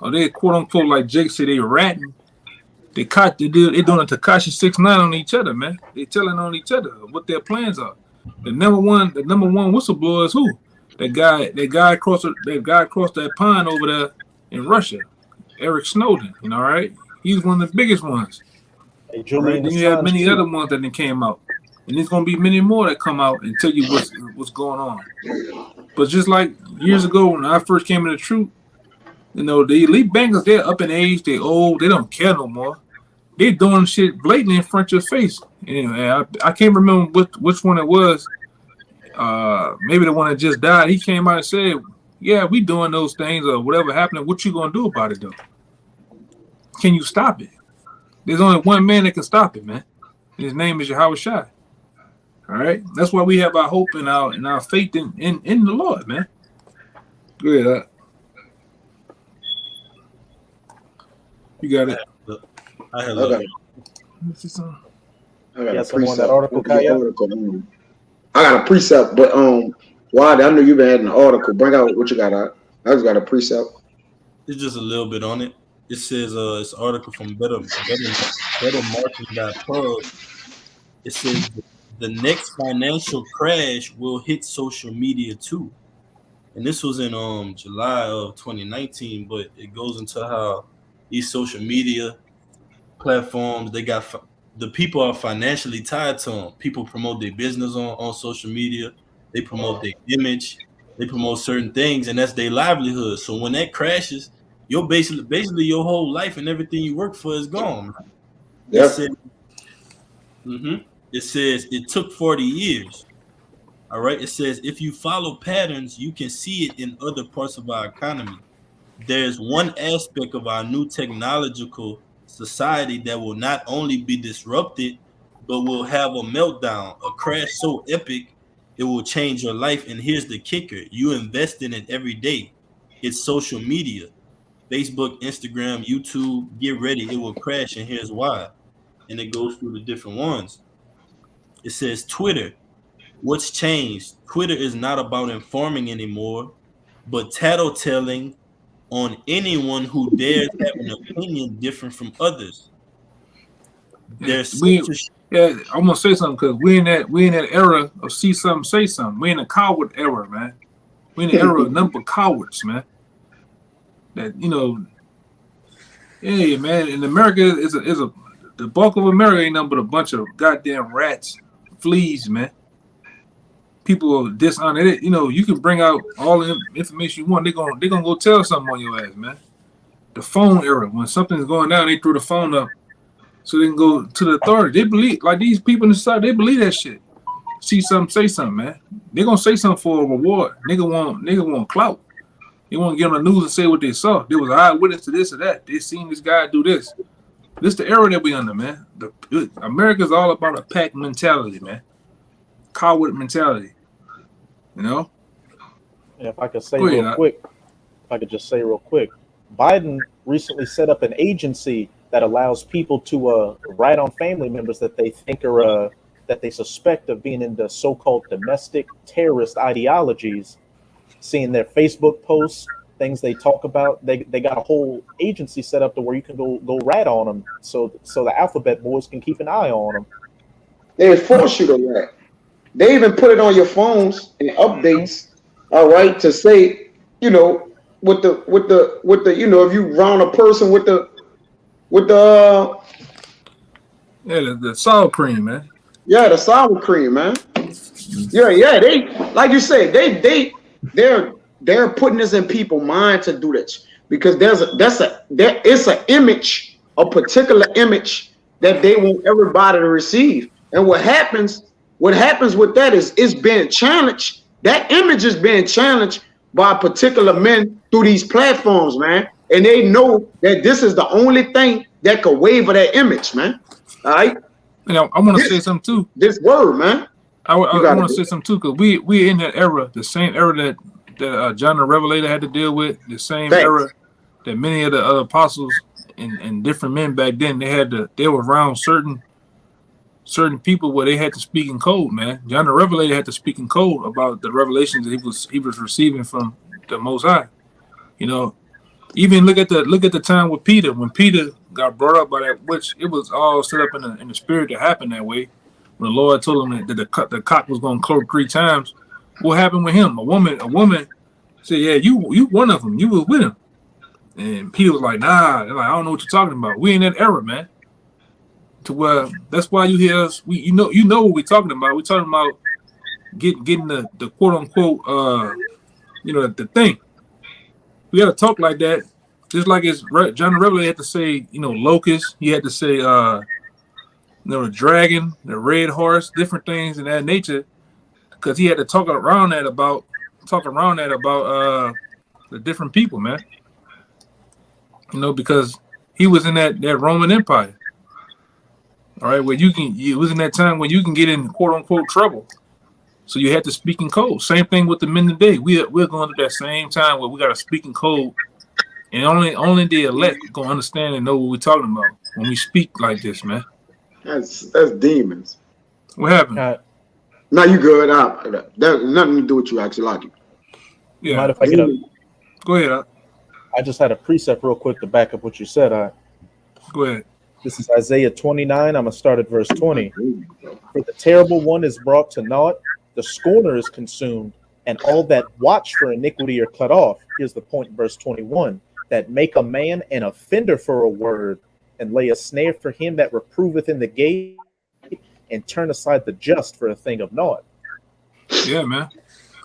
or they quote unquote, like Jake said, they ratting. They're doing a Tekashi 6ix9ine on each other, man. They're telling on each other what their plans are. The number one whistleblower is who? That guy across that pond over there in Russia, Eric Snowden. You know, right? He's one of the biggest ones. Hey, Right? Then you have many other ones that then came out, and there's gonna be many more that come out and tell you what's going on. But just like years ago when I first came into the truth, you know, the elite bankers, they're up in age, they're old, they don't care no more. They're doing shit blatantly in front of your face. Anyway, I can't remember which one it was. Maybe the one that just died. He came out and said, "Yeah, we doing those things or whatever happened. What you gonna do about it though? Can you stop it? There's only one man that can stop it, man. His name is Yahawashi. All right, that's why we have our hope and our faith in the Lord, man. Go ahead. You got it. I have Okay. I got someone that article, Kaya? I got a precept, but Wad, I know you've been adding an article. Bring out what you got out. I just got a precept. It's just a little bit on it. It says it's an article from bettermarketing.pub. It says the next financial crash will hit social media too. And this was in July of 2019, but it goes into how these social media platforms, the people are financially tied to them. People promote their business on social media. They promote their image. They promote certain things, and that's their livelihood. So when that crashes, you're basically your whole life and everything you work for is gone. Yeah. It says it took 40 years. All right. It says if you follow patterns, you can see it in other parts of our economy. There's one aspect of our new technological society that will not only be disrupted, but will have a meltdown, a crash so epic it will change your life. And here's the kicker: you invest in it every day. It's social media, Facebook, Instagram, YouTube. Get ready, it will crash, and here's why. And it goes through the different ones. It says Twitter. What's changed? Twitter is not about informing anymore, but tattletelling on anyone who dares have an opinion different from others. There's I'm gonna say something because we in that era of see something, say something. We in a coward era, man. We in the era of number of cowards, man. That yeah, man. In America is the bulk of America ain't nothing but a bunch of goddamn rats, fleas, man. People are dishonored. You can bring out all the information you want. They're gonna go tell something on your ass, man. The phone era, when something's going down, they throw the phone up so they can go to the authority. They believe, like these people in the side, they believe that shit. See something, say something, man. They're gonna say something for a reward. Nigga want clout. They want to get on the news and say what they saw. There was an eyewitness to this or that. They seen this guy do this. This the era that we under, man. America's all about a pack mentality, man. Coward mentality. If I could say Go ahead, real quick, if I could just say real quick, Biden recently set up an agency that allows people to write on family members that they think are that they suspect of being into so-called domestic terrorist ideologies. Seeing their Facebook posts, things they talk about, they got a whole agency set up to where you can go rat on them, so the alphabet boys can keep an eye on them. They force you to rat. They even put it on your phones and updates. All right, to say, you know, with the you know, if you round a person with the the sour cream, man. Yeah, the sour cream, man. Yeah. They, like you said, they're putting this in people's mind to do this because it's an image, a particular image that they want everybody to receive. And what happens with that is it's being challenged. That image is being challenged by particular men through these platforms, man. And they know that this is the only thing that could waver that image, man. All right. You know, I want to say something too. This word, man. I want to say something too, because we're in that era, the same era that John the Revelator had to deal with, the same era that many of the other apostles and different men back then they were around certain people where they had to speak in code, man. John the Revelator had to speak in code about the revelations that he was receiving from the Most High. You know, even look at the time with Peter, when Peter got brought up by that, which it was all set up in the spirit to happen that way. When the Lord told him that the cock was going to crow 3 times, what happened with him? A woman said, "Yeah, you one of them. You were with him." And Peter was like, "Nah." They're like, "I don't know what you're talking about." We in that era, man. To where that's why you hear us. You know what we're talking about. We're talking about getting the quote unquote the thing. We got to talk like that. Just like John the Revelator had to say, locust. He had to say, the dragon, the red horse, different things in that nature, because he had to talk around that about the different people, man. Because he was in that Roman Empire. All right, where it was in that time when you can get in quote unquote trouble. So you had to speak in code. Same thing with the men today. We're going through that same time where we got to speak in code, and only the elect gonna understand and know what we're talking about when we speak like this, man. That's demons. What happened? No, you good. That nothing to do with you, actually. Like it. Yeah. Mind if I Go ahead. I just had a precept real quick to back up what you said. Go ahead. This is Isaiah 29. I'm going to start at verse 20. For the terrible one is brought to naught, the scorner is consumed, and all that watch for iniquity are cut off. Here's the point in verse 21. That make a man an offender for a word, and lay a snare for him that reproveth in the gate, and turn aside the just for a thing of naught. Yeah, man.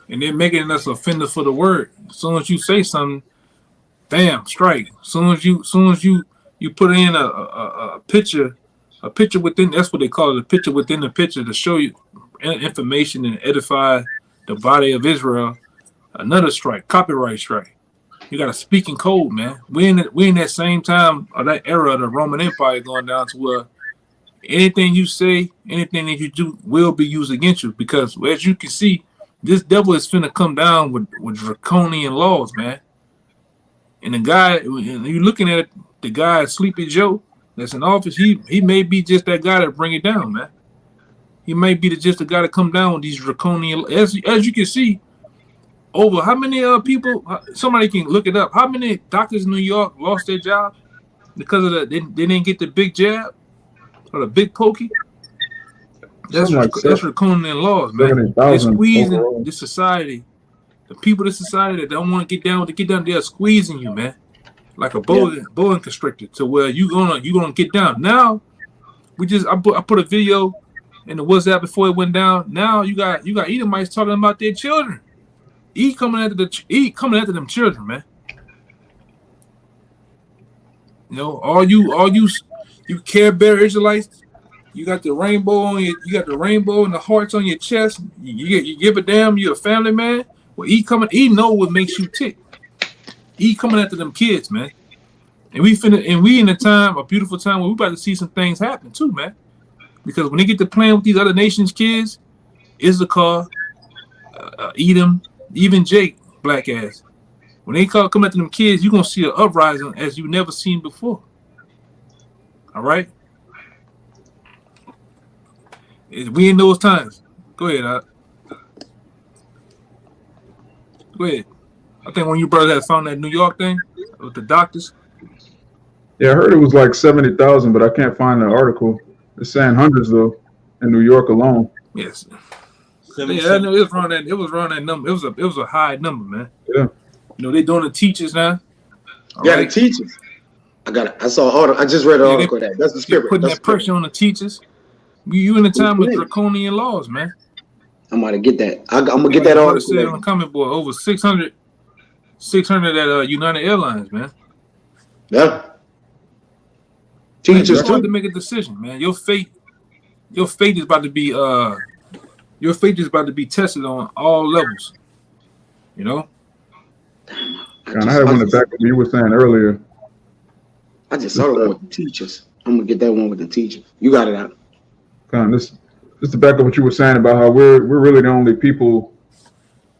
And they're making us offenders for the word. As soon as you say something, bam, strike. As soon as you put in a picture within, that's what they call it, a picture within the picture to show you information and edify the body of Israel, another strike, copyright strike. You got to speak in code, man. We in that same time of that era of the Roman Empire going down to where anything you say, anything that you do will be used against you, because as you can see, this devil is finna come down with draconian laws, man. And the guy, you're looking at the guy, Sleepy Joe, that's in office, he may be just that guy to bring it down, man. He may be just the guy to come down with these draconian, as you can see, over how many people, somebody can look it up, how many doctors in New York lost their job because of they didn't get the big jab or the big pokey? That's draconian laws, man. They're squeezing this society. The people of the society that don't want to get down, they're squeezing you, man, like a boa constrictor, to where you gonna get down. Now, I put a video in the WhatsApp before it went down. Now you got Edomites talking about their children. He coming after them children, man. All you Care Bear Israelites, you got the rainbow on you got the rainbow and the hearts on your chest. You give a damn, you're a family man. Well, he know what makes you tick. He coming after them kids, man. And we in a beautiful time where we about to see some things happen too, man. Because when they get to playing with these other nations' kids, Issachar, Edom, even Jake, black ass. When they come after them kids, you're gonna see an uprising as you never seen before. All right? We in those times. Go ahead, Go ahead. I think when you brothers had found that New York thing with the doctors. Yeah, I heard it was like 70,000, but I can't find the article. It's saying hundreds though in New York alone. Yes. Yeah, I know it was around that. It was around that number. It was a high number, man. Yeah. You know, they doing the teachers now. Yeah, the teachers. I saw an article. I just read an article of that. That's the spirit. Putting that pressure on the teachers. You in the time of draconian laws, man. I'm gonna get that. I'm gonna get that article. Said on the comment board over 600 at United Airlines, man. Yeah. Teachers have to make a decision, man. Your fate is about to be tested on all levels. You know. And I had one back what you were saying earlier. I just saw the one with the teachers. I'm gonna get that one with the teachers. You got it out. This to back up what you were saying about how we're really the only people.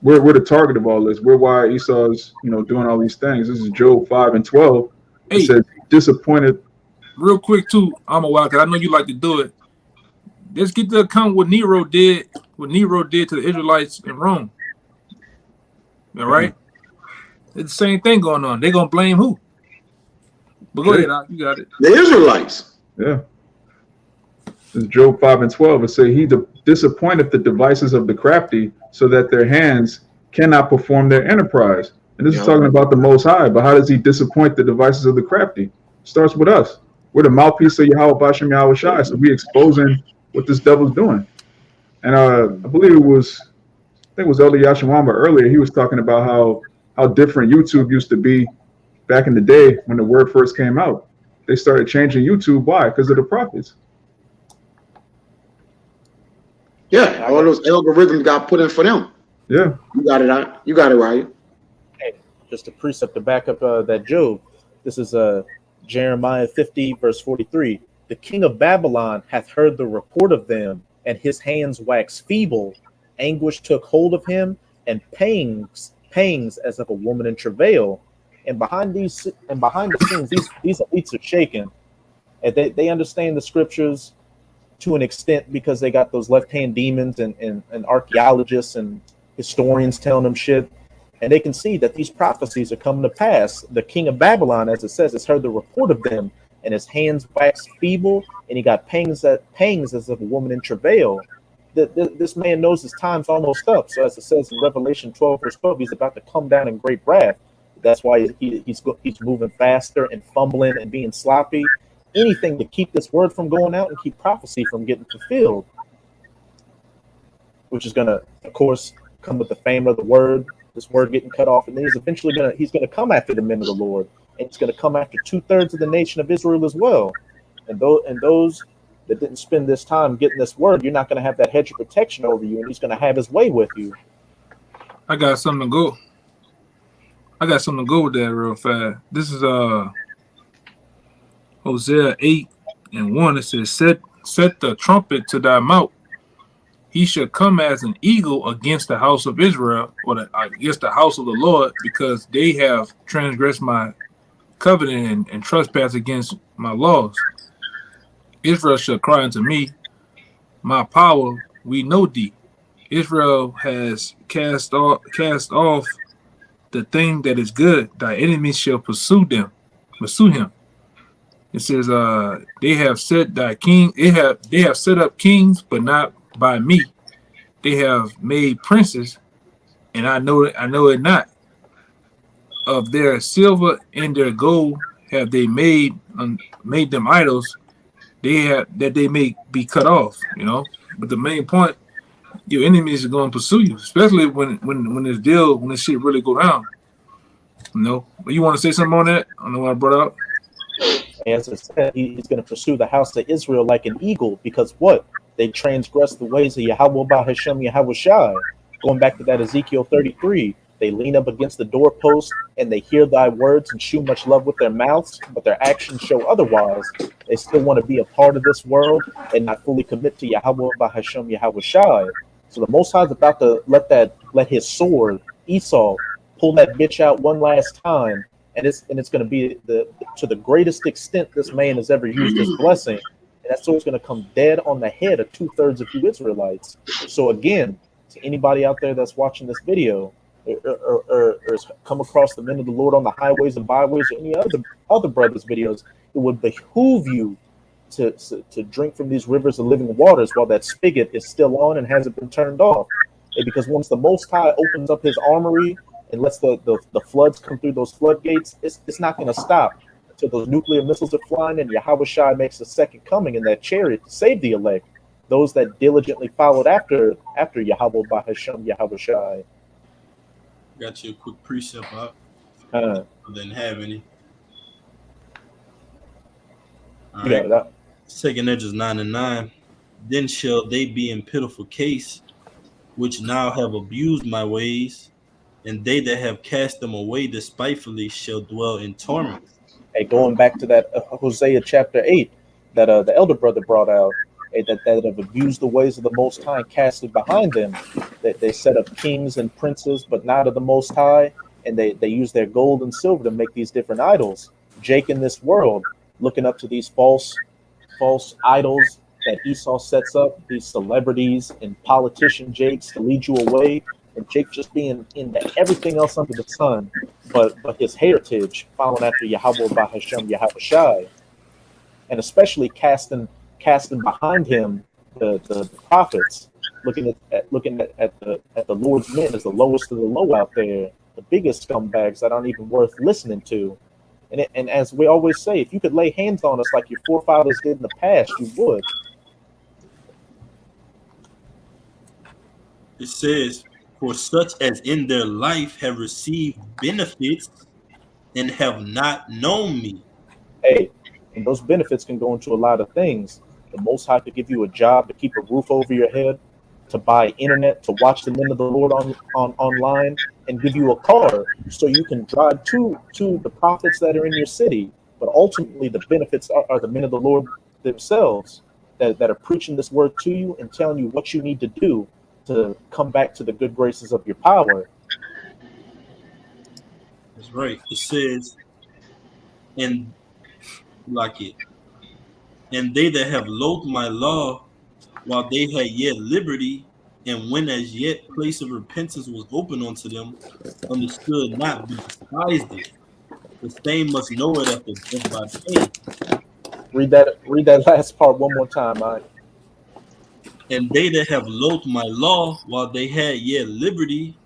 We're the target of all this. We're why Esau's doing all these things. This is Job 5:12. It says disappointed. Real quick too, I'm a while because I know you like to do it. Let's get to account what Nero did to the Israelites in Rome. All right? It's the same thing going on. They're gonna blame who? But go ahead, you got it. The Israelites. Yeah. This is Job 5:12. It says he disappointeth the devices of the crafty, so that their hands cannot perform their enterprise. And this is talking about the Most High. But how does he disappoint the devices of the crafty? It starts with us. We're the mouthpiece of Yahawah, bahasham, Yahawashi. So we exposing what this devil's doing. And I believe it was Elder Yashawama earlier. He was talking about how different YouTube used to be back in the day when the word first came out. They started changing YouTube. Why? Because of the prophets. Yeah, all those algorithms got put in for them. Yeah. You got it out. You got it right. Hey, just a precept to back up that Job. This is Jeremiah 50, verse 43. The king of Babylon hath heard the report of them, and his hands waxed feeble. Anguish took hold of him, and pangs as of a woman in travail. And behind the scenes, these elites are shaken. And they understand the scriptures to an extent because they got those left-hand demons and archaeologists and historians telling them shit. And they can see that these prophecies are coming to pass. The king of Babylon, as it says, has heard the report of them, and his hands waxed feeble, and he got pangs as of a woman in travail. This man knows his time's almost up. So as it says in Revelation 12, verse 12, he's about to come down in great wrath. That's why he's moving faster and fumbling and being sloppy. Anything to keep this word from going out and keep prophecy from getting fulfilled, which is going to, of course, come with the fame of the word, this word getting cut off. And then he's going to come after the men of the Lord, and he's going to come after 2/3 of the nation of Israel as well. And those that didn't spend this time getting this word, you're not going to have that hedge of protection over you, and he's going to have his way with you. I got something to go with that real fast. This is Hosea 8:1. It says, set the trumpet to thy mouth. He shall come as an eagle against the house of Israel, or against the house of the Lord, because they have transgressed my covenant and trespassed against my laws. Israel shall cry unto me, my power, we know thee. Israel has cast off the thing that is good. Thy enemies shall pursue him. It says, they have set thy king. They have set up kings, but not by me. They have made princes, and I know it not. Of their silver and their gold have they made them idols. That they may be cut off. But the main point, your enemies are going to pursue you, especially when this shit really go down. But you want to say something on that? I know what I brought up. As I said, he's going to pursue the house of Israel like an eagle, because what? They transgressed the ways of Yahawah, bahasham, Yahawashi. Going back to that Ezekiel 33, they lean up against the doorpost and they hear thy words and shew much love with their mouths, but their actions show otherwise. They still want to be a part of this world and not fully commit to Yahawah, bahasham, Yahawashi. So the Most High is about to let his sword, Esau, pull that bitch out one last time, and it's going to be to the greatest extent this man has ever used his blessing, and that's always going to come dead on the head of 2/3 of you Israelites. So again, to anybody out there that's watching this video, or has come across the men of the Lord on the highways and byways, or any other brothers' videos, it would behoove you to drink from these rivers of living waters while that spigot is still on and hasn't been turned off. And because once the Most High opens up his armory and lets the floods come through those floodgates, it's not going to stop until those nuclear missiles are flying and Yahawashi makes a second coming in that chariot to save the elect, those that diligently followed after Yahawah bahasham Yahawashi. Got you a quick precept up. Didn't have any. All right. Yeah, Second Edges 9:9. Then shall they be in pitiful case, which now have abused my ways, and they that have cast them away despitefully shall dwell in torment. Hey, going back to that Hosea chapter 8 that the elder brother brought out, that have abused the ways of the Most High and casted behind them, that they set up kings and princes, but not of the Most High, and they use their gold and silver to make these different idols. Jake in this world, looking up to these false idols that Esau sets up, these celebrities and politician Jakes to lead you away, and Jake just being into everything else under the sun, but his heritage, following after Yahawah bahasham Yahawashi, and especially casting behind him the prophets, looking at the Lord's men as the lowest of the low out there, the biggest scumbags that aren't even worth listening to. And as we always say, if you could lay hands on us like your forefathers did in the past, you would. It says, for such as in their life have received benefits and have not known me. Hey, and those benefits can go into a lot of things. The Most High could give you a job to keep a roof over your head, to buy internet, to watch the men of the Lord online, and give you a car so you can drive to the prophets that are in your city. But ultimately, the benefits are the men of the Lord themselves that are preaching this word to you and telling you what you need to do to come back to the good graces of your power. That's right. It says, and like it, and they that have loathed my law while they had yet liberty, and when as yet place of repentance was open unto them, understood not, but despised it. The same must know it after death by pain. Read that last part one more time, Mike. And they that have loathed my law while they had yet liberty,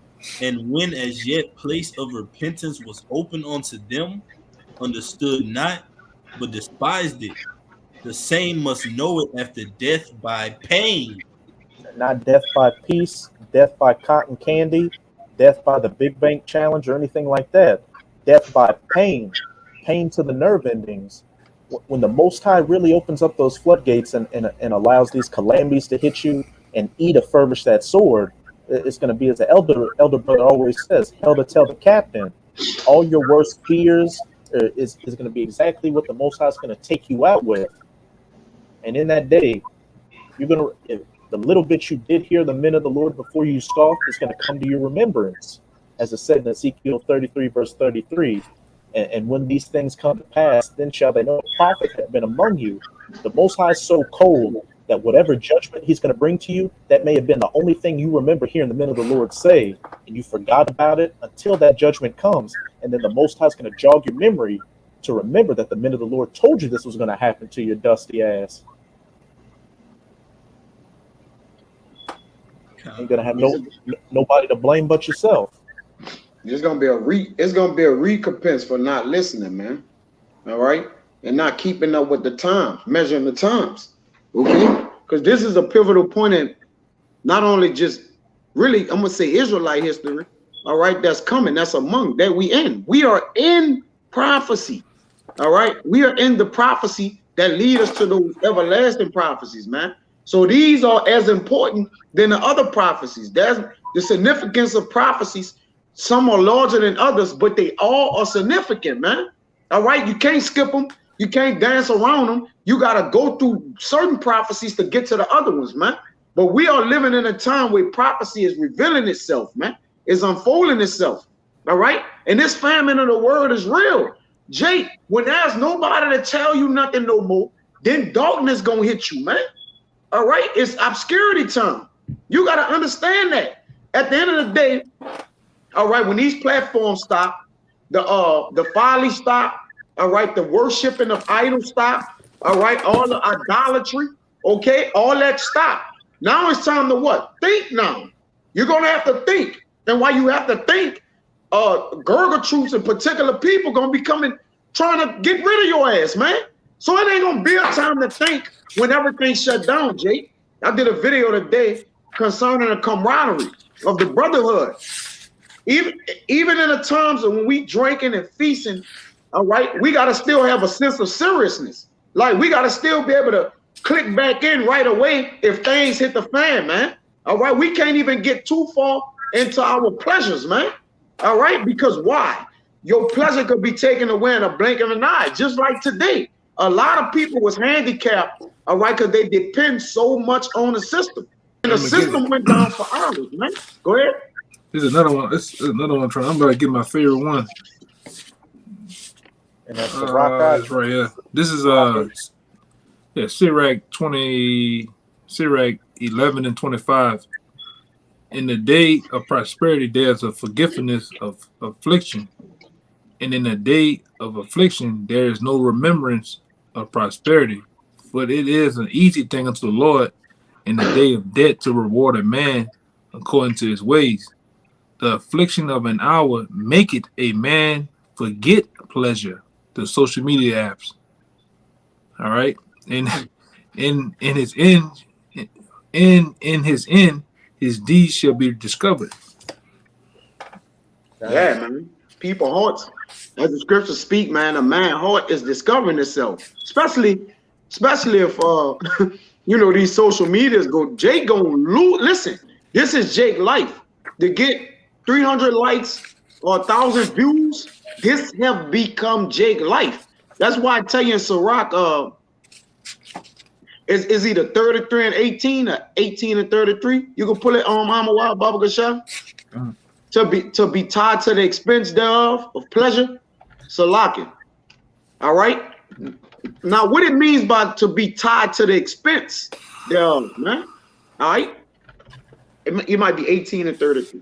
and when as yet place of repentance was open unto them, understood not, but despised it. The same must know it after death by pain. Not death by peace, death by cotton candy, death by the Big Bank Challenge, or anything like that. Death by pain to the nerve endings. When the Most High really opens up those floodgates and allows these calamities to hit you and furbish that sword, it's going to be, as the elder brother always says, hell to tell the captain. All your worst fears is going to be exactly what the Most High is going to take you out with. And in that day, you're going to, the little bit you did hear the men of the Lord before you scoffed is going to come to your remembrance, as it said in Ezekiel 33, verse 33. And when these things come to pass, then shall they know a prophet have been among you. The Most High is so cold that whatever judgment he's going to bring to you, that may have been the only thing you remember hearing the men of the Lord say, and you forgot about it until that judgment comes. And then the Most High is going to jog your memory to remember that the men of the Lord told you this was going to happen to your dusty ass. Ain't going to have nobody to blame but yourself. It's gonna be a recompense for not listening, man. All right, and not keeping up with the times, measuring the times. Okay, because this is a pivotal point in not only just really, I'm gonna say Israelite history. All right, that's coming. That's among that we in. We are in prophecy. All right, we are in the prophecy that lead us to those everlasting prophecies, man. So these are as important than the other prophecies. There's the significance of prophecies. Some are larger than others, but they all are significant, man. All right, you can't skip them. You can't dance around them. You got to go through certain prophecies to get to the other ones, man. But we are living in a time where prophecy is revealing itself, man. It's unfolding itself. All right? And this famine of the word is real. Jake, when there's nobody to tell you nothing no more, then darkness gonna hit you, man. All right? It's obscurity time. You got to understand that. At the end of the day, all right, when these platforms stop, the folly stop, all right, the worshiping of idols stop, all right, all the idolatry, okay, all that stop. Now it's time to what? Think now. You're going to have to think. And while you have to think, Gurgle troops and particular people going to be coming, trying to get rid of your ass, man. So it ain't going to be a time to think when everything shut down, Jake. I did a video today concerning the camaraderie of the brotherhood. Even in the times of when we drinking and feasting, all right, we got to still have a sense of seriousness. Like, we got to still be able to click back in right away if things hit the fan, man. All right, we can't even get too far into our pleasures, man. All right, because why? Your pleasure could be taken away in a blink of an eye, just like today. A lot of people was handicapped, all right, because they depend so much on the system. And the system went down for hours, man. Go ahead. This is another one. This is another one. I'm about to get my favorite one. And that's the rock That's right here. This is Sirach 11 and 25. In the day of prosperity, there's a forgiveness of affliction. And in the day of affliction, there is no remembrance of prosperity. But it is an easy thing unto the Lord in the day of death to reward a man according to his ways. The affliction of an hour maketh a man forget pleasure. The social media apps. All right. And in his end, his deeds shall be discovered. Yeah, man. People hearts, as the scriptures speak, man, a man heart is discovering itself. Especially if you know, these social medias go, Jake gonna lose. Listen, this is Jake life. To get 300 likes or 1,000 views, this have become Jake life. That's why I tell you in Sirach, is either 33 and 18 or 18 and 33. You can pull it on YAHAWAH, Baba Gasha. To be tied to the expense thereof of pleasure, Salakin. All right. Now, what it means by to be tied to the expense thereof, man. All right. It might be 18 and 33.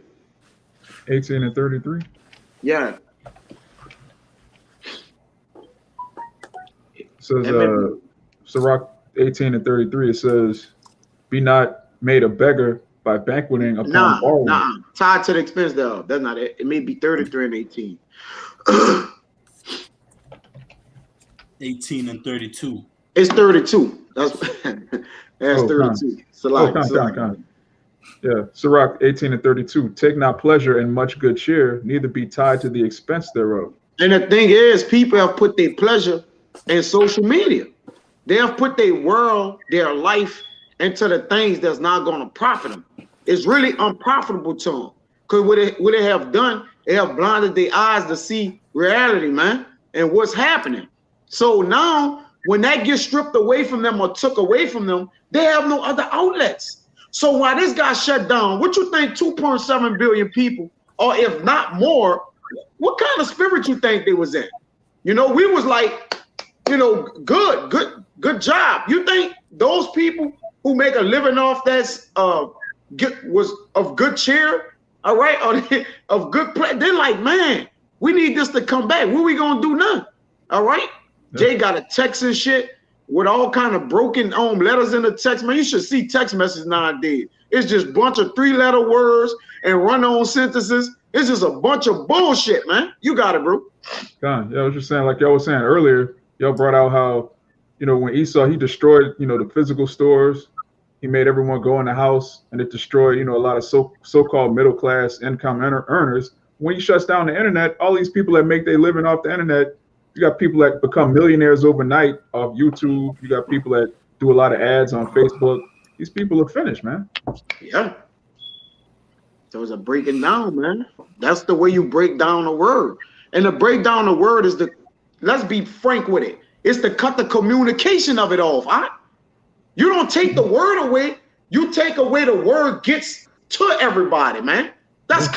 18 and 33. Yeah. It says Sirach 18 and 33. It says, "Be not made a beggar by banqueting upon borrowing." Nah, tied to the expense thereof. That's not it. It may be 33 and 18. 18 and 32. It's 32. That's 32. Con. Yeah, Sirach 18 and 32. "Take not pleasure in much good cheer, neither be tied to the expense thereof." And the thing is, people have put their pleasure in social media. They have put their world, their life into the things that's not going to profit them. It's really unprofitable to them. Because what they have done, they have blinded their eyes to see reality, man, and what's happening. So now, when that gets stripped away from them or took away from them, they have no other outlets. So while this got shut down, what you think 2.7 billion people, or if not more, what kind of spirit you think they was in? You know, we was like, you know, good job. You think those people who make a living off that's was of good cheer, all right, or of good play, they're like, man, we need this to come back. What we gonna do now? All right. Yeah. Jay got a text and shit with all kind of broken letters in the text. Man, you should see text messages nowadays. It's just a bunch of 3-letter words and run-on sentences. It's just a bunch of bullshit, man. You got it, bro. God, yeah, I was just saying, like y'all was saying earlier, y'all brought out how, you know, when Esau, he destroyed, you know, the physical stores. He made everyone go in the house, and it destroyed, you know, a lot of so-called middle-class income earners. When he shuts down the internet, all these people that make their living off the internet, you got people that become millionaires overnight off YouTube. You got people that do a lot of ads on Facebook. These people are finished, man. Yeah. So it's a breaking down, man. That's the way you break down a word. And to break down a word is let's be frank with it. It's to cut the communication of it off. You don't take the word away. You take away the word gets to everybody, man. That's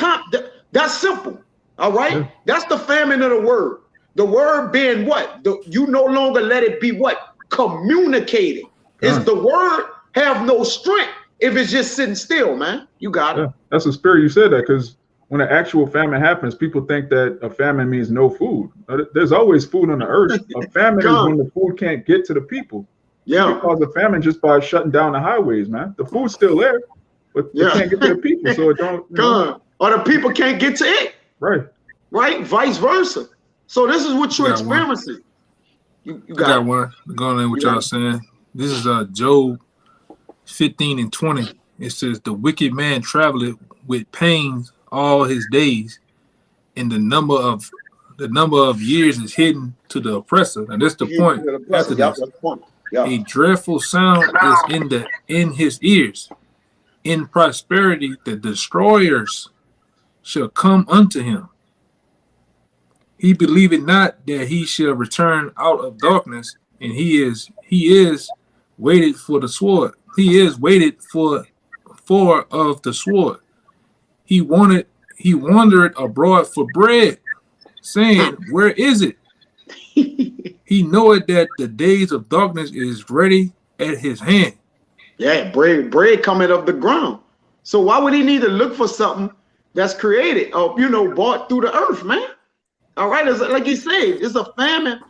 simple. All right? Yeah. That's the famine of the word. The word being what? You no longer let it be what? Communicated. Is the word have no strength if it's just sitting still, man. You got it. Yeah, that's the spirit. You said that because when an actual famine happens, people think that a famine means no food. There's always food on the earth. A famine is when the food can't get to the people. Yeah. You can cause a famine just by shutting down the highways, man. The food's still there, but it can't get to the people, so it don't. Or the people can't get to it. Right. Right. Vice versa. So this is what you're experiencing. You got one. Going in what y'all saying. This is Job 15:20. It says, "The wicked man traveleth with pains all his days, and the number of years is hidden to the oppressor." And that's the point. After this, a dreadful sound is in his ears. In prosperity, the destroyers shall come unto him. He believeth not that he shall return out of darkness, and he is waited for the sword. He is waited for of the sword. He wandered abroad for bread, saying, "Where is it?" He knoweth that the days of darkness is ready at his hand. Yeah, bread coming up the ground. So why would he need to look for something that's created or bought through the earth, man? All right, it's like you said, it's a famine.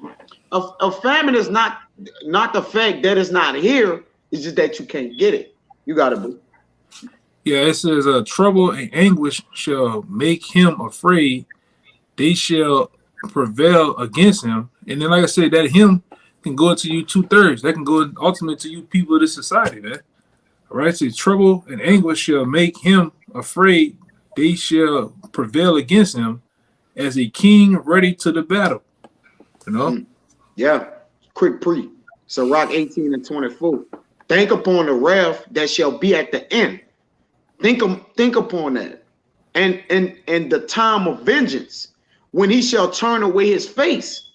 A famine is not the fact that it's not here. It's just that you can't get it. You got to be. Yeah, it says, "Trouble and anguish shall make him afraid. They shall prevail against him." And then, like I said, that him can go to you 2/3. That can go ultimately to you people of this society, man. All right, so trouble and anguish shall make him afraid. They shall prevail against him as a king ready to the battle. You know? Yeah. Quick pre. So Rock 18:24. Think upon the wrath that shall be at the end. Think upon that. And the time of vengeance, when he shall turn away his face.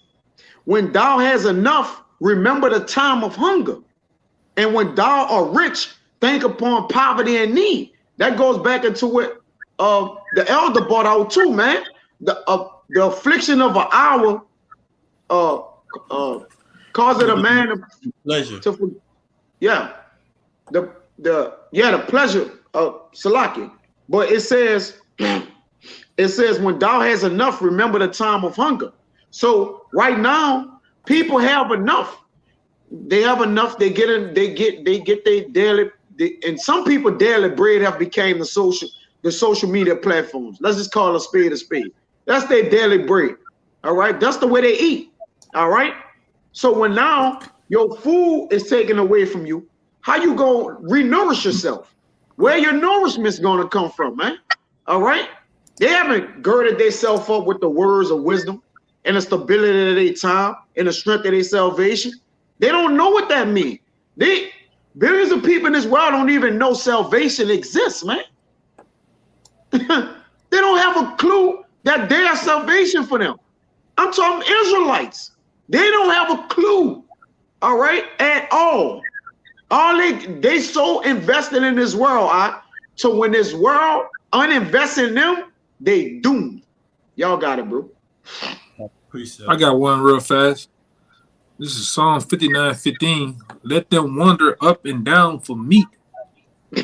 When thou has enough, remember the time of hunger. And when thou art rich, think upon poverty and need. That goes back into what the elder brought out too, man. The affliction of an hour causes a man pleasure. The pleasure of Salaki. But it says when thou has enough, remember the time of hunger. So right now, people have enough. They have enough. They get their daily. And some people daily bread have became the social media platforms. Let's just call a spade a spade. That's their daily bread. All right. That's the way they eat. All right. So when now your food is taken away from you, how you gonna re-nourish yourself? Where your nourishment's gonna come from, man? All right. They haven't girded themselves up with the words of wisdom and the stability of their time and the strength of their salvation. They don't know what that means. Billions of people in this world don't even know salvation exists, man. They don't have a clue that there's salvation for them. I'm talking Israelites. They don't have a clue, all right, at all. They so invested in this world, so when this world uninvest in them, they doomed. Y'all got it, bro. I got one real fast. This is Psalm 59:15. Let them wander up and down for meat.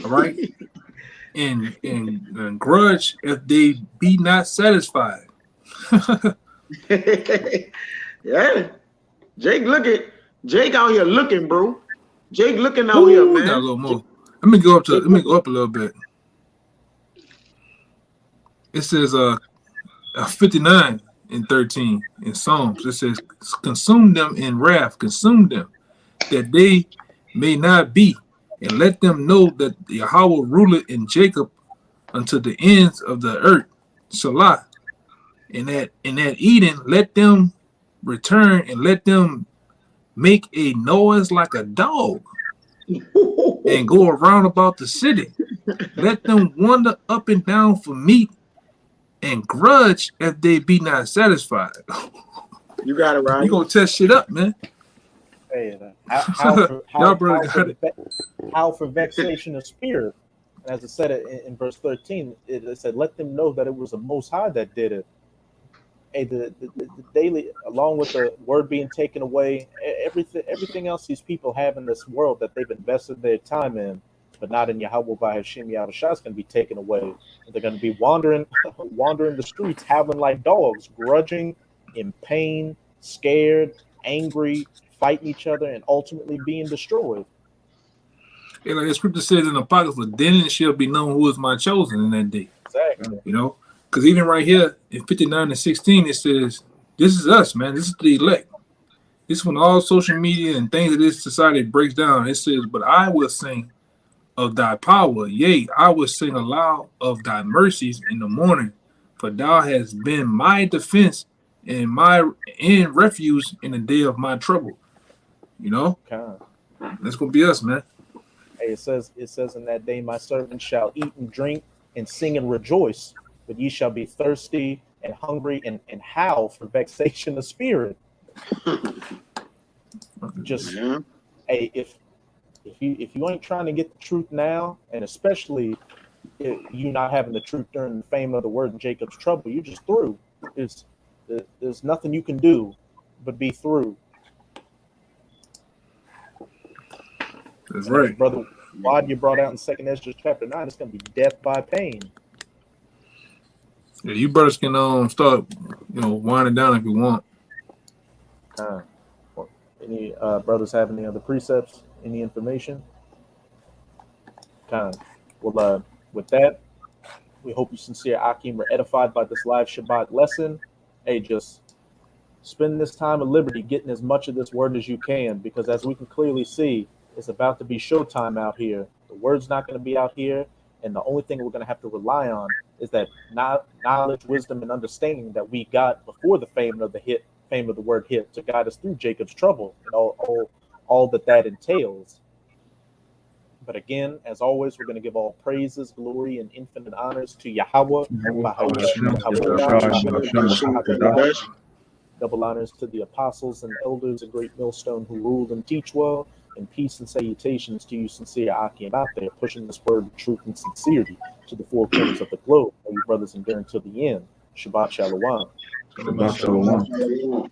All right. and grudge if they be not satisfied. Yeah. Jake out here looking, bro. Jake looking out here, man. Got a little more. Let me go up a little bit. It says 59:13 in Psalms. It says, "Consume them in wrath, consume them, that they may not be, and let them know that Yahawah ruleth in Jacob unto the ends of the earth." Salah. And at Eden, let them return and let them make a noise like a dog and go around about the city. Let them wander up and down for meat and grudge if they be not satisfied. You got it, right. You gonna test shit up, man. Hey, how for vexation of spirit. As it said in verse 13, it said, "Let them know that it was the Most High that did it." hey, the daily, along with the word being taken away, everything else these people have in this world that they've invested their time in, but not in Yahawah bahasham Yahawashi, is going to be taken away. And they're going to be wandering the streets, howling like dogs, grudging, in pain, scared, angry, fighting each other, and ultimately being destroyed. Yeah, like the scripture says in the Apocrypha, then it shall be known who is my chosen in that day. Exactly. You know, because even right here in 59:16, it says, "This is us, man. This is the elect. This is when all social media and things of this society breaks down." It says, "But I will sing of thy power, yea, I will sing aloud of thy mercies in the morning, for thou hast been my defense and my refuge in the day of my trouble." You know, that's gonna be us, man. Hey, it says in that day, my servants shall eat and drink and sing and rejoice, but ye shall be thirsty and hungry and howl for vexation of spirit. Just hey, if you ain't trying to get the truth now, and especially if you not having the truth during the fame of the word in Jacob's trouble, you just through. There's nothing you can do but be through. That's right. Brother Wad, you brought out in 2nd Ezra chapter 9, it's going to be death by pain. Yeah, you brothers can start, winding down if you want. Any brothers have any other precepts? Any information? Well, with that, we hope you sincere Akim were edified by this live Shabbat lesson. Hey, just spend this time of liberty getting as much of this word as you can, because as we can clearly see, it's about to be showtime out here. The word's not going to be out here, and the only thing we're going to have to rely on is that knowledge, wisdom, and understanding that we got before the fame of the word hit to guide us through Jacob's trouble and all that entails. But again, as always, we're going to give all praises, glory, and infinite honors to Yahawah. Double honors to the apostles and elders of Great Millstone who ruled and teach well, and peace and salutations to you sincere Akim out there pushing this word of truth and sincerity to the four corners of the globe. May you brothers endure until the end. Shabbat Shalawam. Shabbat Shalom.